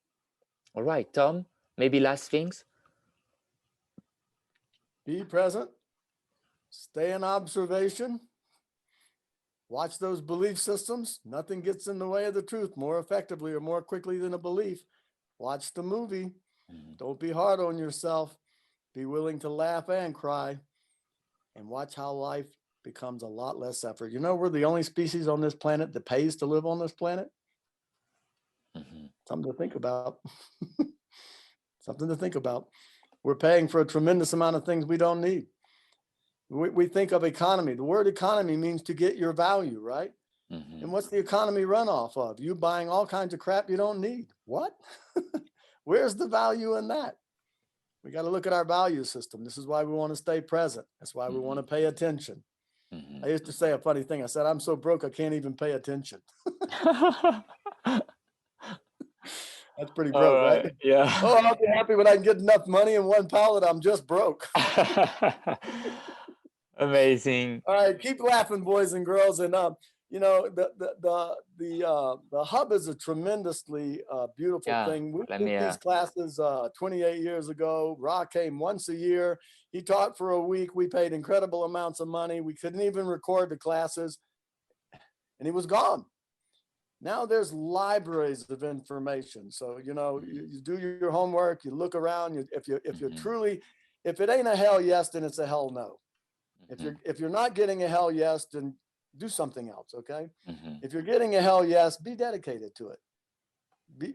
All right, Tom, maybe last things? Be present, stay in observation, watch those belief systems. Nothing gets in the way of the truth more effectively or more quickly than a belief. Watch the movie. Don't be hard on yourself. Be willing to laugh and cry, and watch how life becomes a lot less effort. You know, we're the only species on this planet that pays to live on this planet. Something to think about. Something to think about. We're paying for a tremendous amount of things we don't need. We think of economy. The word economy means to get your value, right? And what's the economy run off of? You buying all kinds of crap you don't need. What? Where's the value in that? We got to look at our value system. This is why we want to stay present. That's why we want to pay attention. I used to say a funny thing. I said, I'm so broke, I can't even pay attention. That's pretty broke, right? Yeah. Oh, I'll be happy when I can get enough money in one pallet. I'm just broke. Amazing. All right, keep laughing, boys and girls. And you know, the hub is a tremendously beautiful thing. We did these classes 28 years ago. Ra came once a year. He taught for a week. We paid incredible amounts of money. We couldn't even record the classes, and he was gone. Now there's libraries of information. So, you know, you do your homework, you look around. If you're truly, if it ain't a hell yes, then it's a hell no. If you're not getting a hell yes, then do something else, okay? If you're getting a hell yes, be dedicated to it.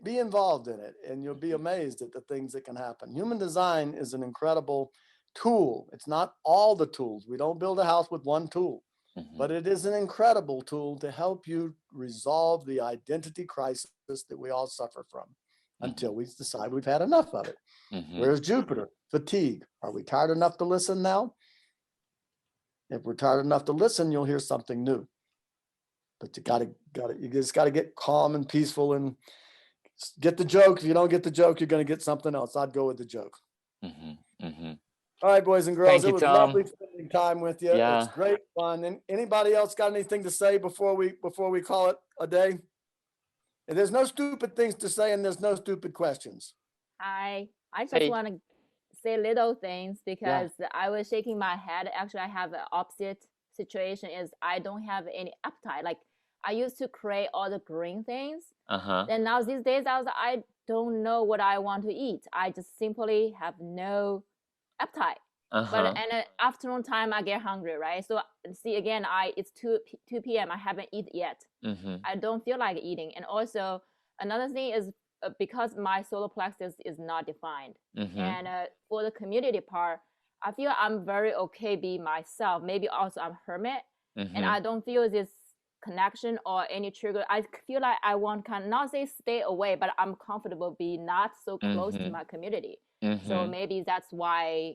Be involved in it, and you'll be amazed at the things that can happen. Human design is an incredible tool. It's not all the tools. We don't build a house with one tool, but it is an incredible tool to help you resolve the identity crisis that we all suffer from until we decide we've had enough of it. Where's Jupiter? Fatigue. Are we tired enough to listen now? If we're tired enough to listen, you'll hear something new. But you just got to get calm and peaceful and get the joke. If you don't get the joke, you're going to get something else. I'd go with the joke. All right, boys and girls, it was lovely spending time with you. Yeah. It's great fun. And anybody else got anything to say before we call it a day? And there's no stupid things to say, and there's no stupid questions. I just want to say little things because I was shaking my head. Actually, I have an opposite situation. Is I don't have any appetite. Like I used to crave all the green things. And now these days I don't know what I want to eat. I just simply have no appetite. But and afternoon time I get hungry, right? So see again, it's 2 p.m. I haven't eaten yet. I don't feel like eating. And also another thing is because my solar plexus is not defined. Mm-hmm. And for the community part, I feel I'm very okay being myself. Maybe also I'm hermit, Mm-hmm. and I don't feel this connection or any trigger. I feel like I want kind not say stay away, but I'm comfortable being not so close to my community. So maybe that's why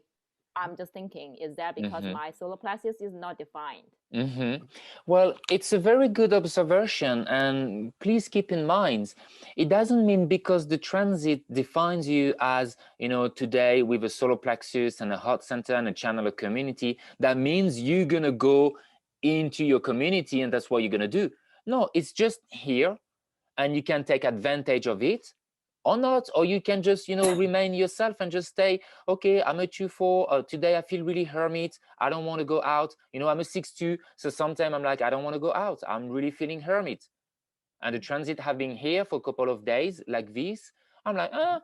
I'm just thinking, is that because my solar plexus is not defined? Well, it's a very good observation, and please keep in mind, it doesn't mean because the transit defines you as, you know, today with a solar plexus and a heart center and a channel of community, that means you're gonna go into your community and that's what you're gonna do. No, it's just here, and you can take advantage of it or not, or you can just, you know, remain yourself and just stay, okay, I'm a 2-4, today I feel really hermit, I don't want to go out, you know, I'm a 6-2, so sometimes I'm like, I don't want to go out, I'm really feeling hermit. And the transit have been here for a couple of days like this, I'm like, I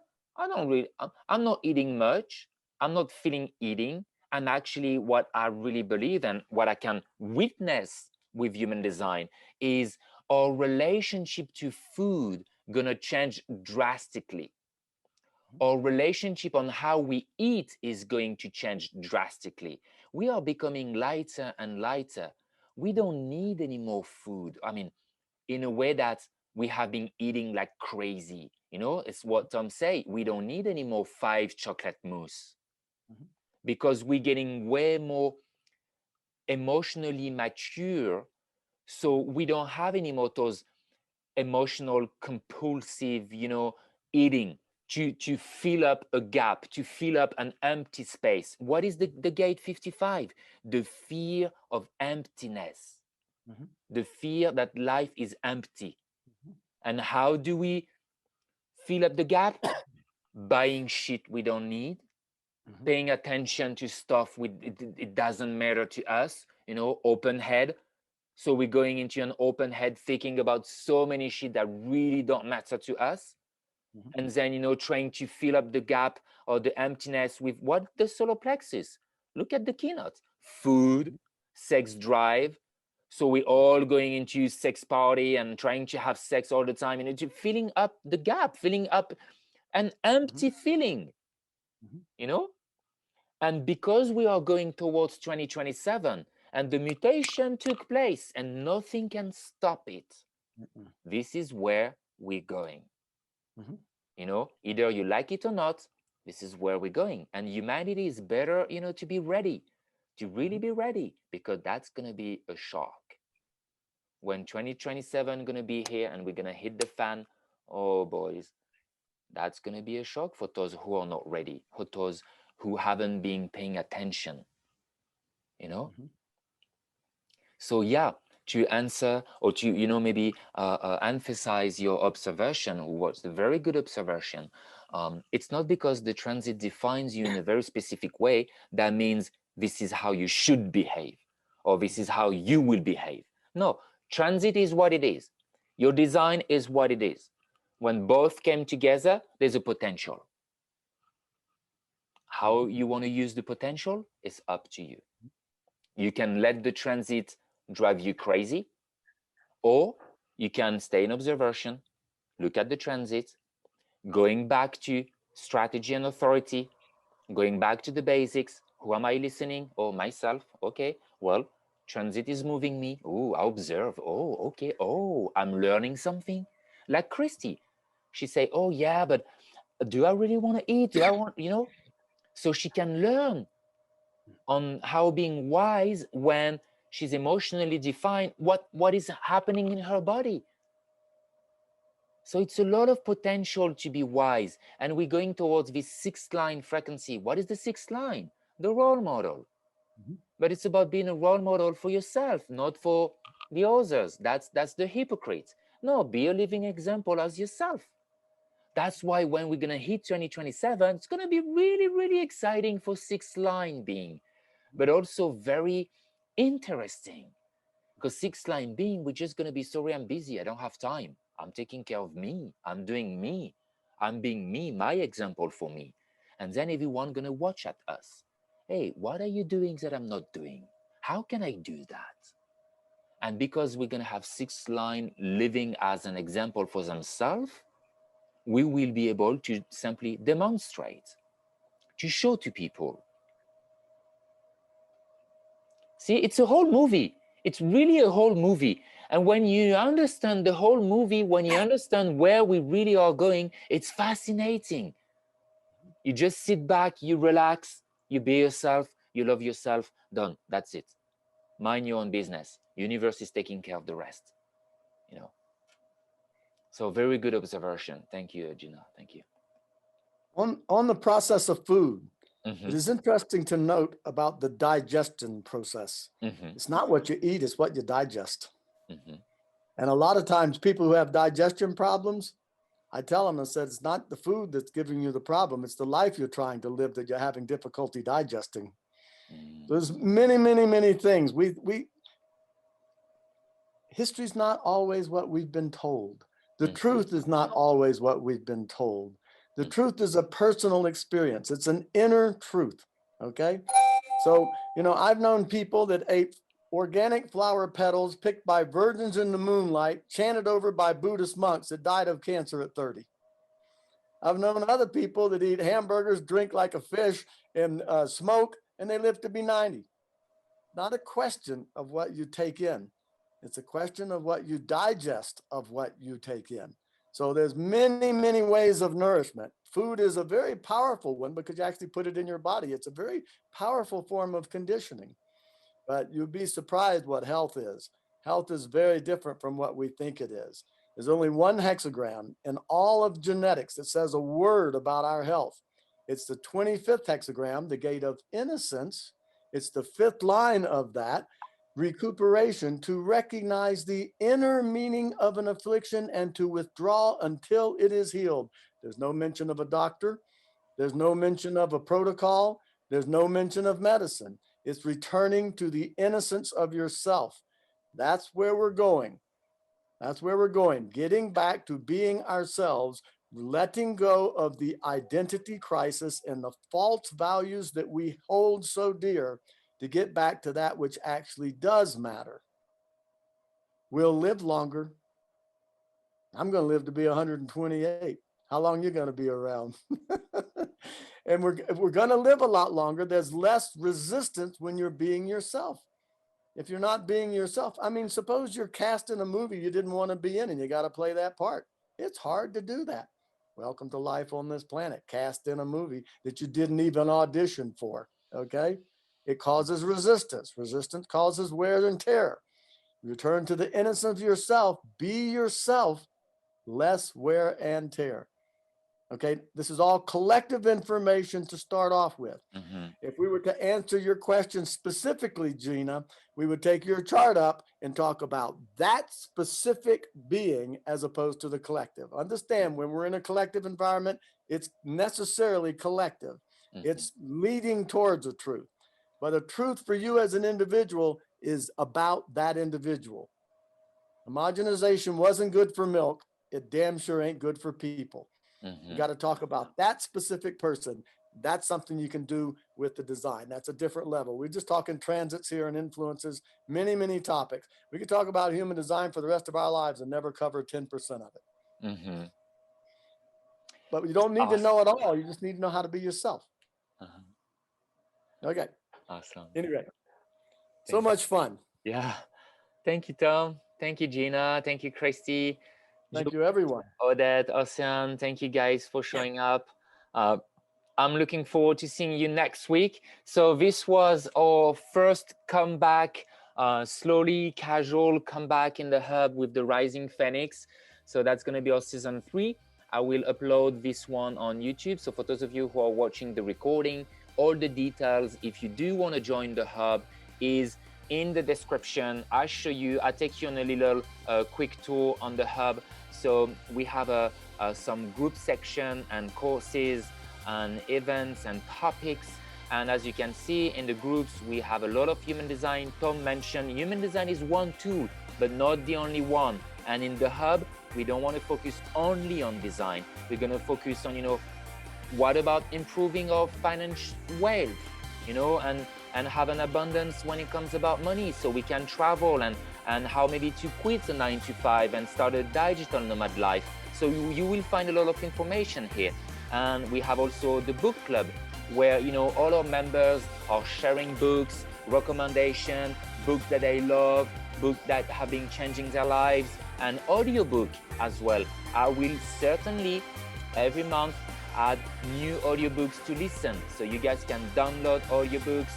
don't really, I'm not eating much, I'm not feeling eating. And actually what I really believe and what I can witness with human design is our relationship to food gonna change drastically. Our relationship on how we eat is going to change drastically. We are becoming lighter and lighter. We don't need any more food. I mean, in a way that we have been eating like crazy. You know, it's what Tom say. We don't need any more 5 chocolate mousse because we're getting way more emotionally mature. So we don't have any more those emotional compulsive, you know, eating to fill up a gap, to fill up an empty space. What is the gate 55? The fear of emptiness, the fear that life is empty. And how do we fill up the gap? Buying shit we don't need, paying attention to stuff it doesn't matter to us, you know, open head. So we're going into an open head thinking about so many shit that really don't matter to us. And then, you know, trying to fill up the gap or the emptiness with what? The solar plexus. Look at the keynote. Food, sex drive. So we're all going into sex party and trying to have sex all the time, and into filling up the gap, filling up an empty feeling, you know? And because we are going towards 2027 and the mutation took place and nothing can stop it, this is where we're going. You know, either you like it or not, this is where we're going. And humanity is better, you know, to be ready, to really be ready, because that's going to be a shock. When 2027 going to be here and we're going to hit the fan, oh boys, that's going to be a shock for those who are not ready, for those who haven't been paying attention, you know? So yeah, to answer or to, you know, maybe emphasize your observation, was a very good observation. It's not because the transit defines you in a very specific way that means this is how you should behave or this is how you will behave. No, transit is what it is. Your design is what it is. When both came together, there's a potential. How you want to use the potential is up to you. You can let the transit drive you crazy, or you can stay in observation, look at the transit, going back to strategy and authority, going back to the basics. Who am I listening? Oh, myself. Okay, well, transit is moving me. Oh, I observe. Oh, okay. Oh, I'm learning something. Like Christy, she say, oh yeah, but do I really want to eat? Do I want, you know? So she can learn on how being wise when she's emotionally defined what is happening in her body. So it's a lot of potential to be wise, and we're going towards this 6th line frequency. What is the 6th line? The role model. But it's about being a role model for yourself, not for the others. That's the hypocrite. No, be a living example as yourself. That's why when we're gonna hit 2027, it's gonna be really, really exciting for 6th line being, but also very interesting. Because 6th line being, we're just gonna be, sorry, I'm busy, I don't have time. I'm taking care of me, I'm doing me, I'm being me, my example for me. And then everyone gonna watch at us. Hey, what are you doing that I'm not doing? How can I do that? And because we're gonna have 6th line living as an example for themselves, we will be able to simply demonstrate, to show to people. See, it's a whole movie. It's really a whole movie. And when you understand the whole movie, when you understand where we really are going, it's fascinating. You just sit back, you relax, you be yourself, you love yourself, done. That's it. Mind your own business. Universe is taking care of the rest, you know. So very good observation. Thank you, Gina. Thank you. On the process of food, it is interesting to note about the digestion process. It's not what you eat, it's what you digest. And a lot of times people who have digestion problems, I tell them, I said, it's not the food that's giving you the problem, it's the life you're trying to live that you're having difficulty digesting. There's many things. History's not always what we've been told. The truth is not always what we've been told. The truth is a personal experience. It's an inner truth, okay? So, you know, I've known people that ate organic flower petals picked by virgins in the moonlight, chanted over by Buddhist monks that died of cancer at 30. I've known other people that eat hamburgers, drink like a fish, and smoke, and they live to be 90. Not a question of what you take in. It's a question of what you digest of what you take in. So there's many ways of nourishment. Food is a very powerful one because you actually put it in your body. It's a very powerful form of conditioning. But you'd be surprised what health is. Health is very different from what we think it is. There's only one hexagram in all of genetics that says a word about our health. It's the 25th hexagram, the gate of innocence. It's the 5th line of that, recuperation, to recognize the inner meaning of an affliction and to withdraw until it is healed. There's no mention of a doctor. There's no mention of a protocol. There's no mention of medicine. It's returning to the innocence of yourself. That's where we're going. That's where we're going. Getting back to being ourselves, letting go of the identity crisis and the false values that we hold so dear to get back to that which actually does matter. We'll live longer. I'm going to live to be 128. How long are you going to be around? And if we're going to live a lot longer, there's less resistance when you're being yourself. If you're not being yourself, I mean, suppose you're cast in a movie you didn't want to be in and you got to play that part. It's hard to do that. Welcome to life on this planet, cast in a movie that you didn't even audition for, okay? It causes resistance. Resistance causes wear and tear. Return to the innocence of yourself. Be yourself, less wear and tear. Okay, this is all collective information to start off with. If we were to answer your question specifically, Gina, we would take your chart up and talk about that specific being as opposed to the collective. Understand, when we're in a collective environment, it's necessarily collective. It's leading towards a truth. But a truth for you as an individual is about that individual. Homogenization wasn't good for milk. It damn sure ain't good for people. You got to talk about that specific person. That's something you can do with the design. That's a different level. We're just talking transits here and influences, many topics. We could talk about human design for the rest of our lives and never cover 10% of it. But you don't need to know it all. You just need to know how to be yourself. Okay. Awesome. Anyway, so much fun. Yeah. Thank you, Tom. Thank you, Gina. Thank you, Christy. Thank you, everyone. Odette, Ocean, thank you guys for showing up. I'm looking forward to seeing you next week. So this was our first comeback, slowly casual comeback in the hub with the Rising Phoenix. So that's going to be our season 3. I will upload this one on YouTube. So for those of you who are watching the recording, all the details, if you do want to join the hub, is in the description. I take you on a little quick tour on the hub. So we have some group section and courses and events and topics. And as you can see in the groups, we have a lot of human design. Tom mentioned human design is one tool, but not the only one. And in the hub, we don't want to focus only on design. We're going to focus on, what about improving our financial wealth, and have an abundance when it comes about money, so we can travel, and how maybe to quit the 9 to 5 and start a digital nomad life. So you will find a lot of information here. And we have also the book club, where all our members are sharing books, recommendations, books that they love, books that have been changing their lives, and audiobook as well. I will certainly every month add new audiobooks to listen, so you guys can download audiobooks.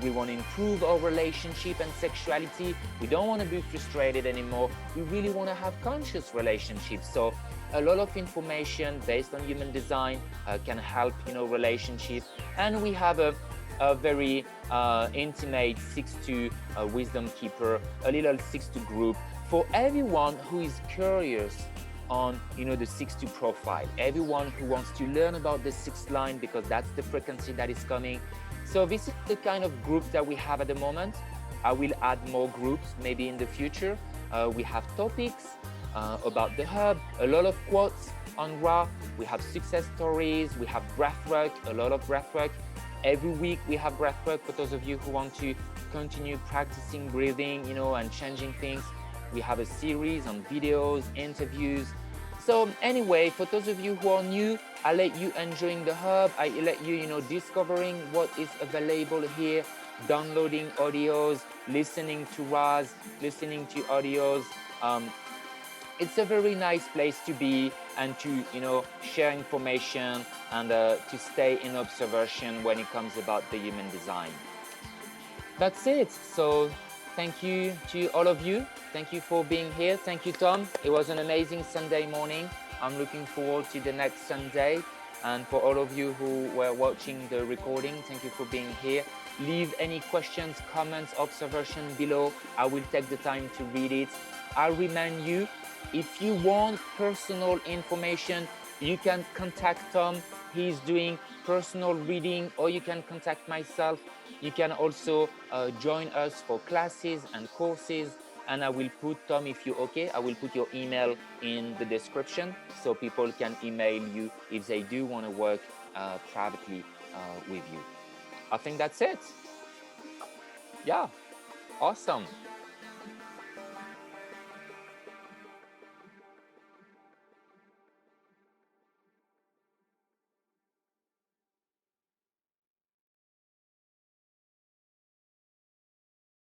We want to improve our relationship and sexuality. We don't want to be frustrated anymore. We really want to have conscious relationships. So a lot of information based on human design can help relationships. And we have a very intimate 6-2 wisdom keeper, a little 6-2 group for everyone who is curious on the 6-2 profile, everyone who wants to learn about the 6th line, because that's the frequency that is coming. So this is the kind of group that we have at the moment. I will add more groups maybe in the future. We have topics about the hub, a lot of quotes on Ra. We have success stories. We have breathwork, a lot of breathwork. Every week we have breathwork for those of you who want to continue practicing breathing, and changing things. We have a series on videos, interviews. So anyway, for those of you who are new, I let you enjoying the hub. I let you, discovering what is available here, downloading audios, listening to Raz, listening to audios. It's a very nice place to be and to, share information and to stay in observation when it comes about the human design. That's it. So thank you to all of you. Thank you for being here. Thank you, Tom. It was an amazing Sunday morning. I'm looking forward to the next Sunday. And for all of you who were watching the recording, thank you for being here. Leave any questions, comments, observation below. I will take the time to read it. I remind you, if you want personal information, you can contact Tom. He's doing personal reading, or you can contact myself. You can also join us for classes and courses. And I will put, Tom, if you're okay, I will put your email in the description so people can email you if they do want to work privately with you. I think that's it. Yeah, awesome.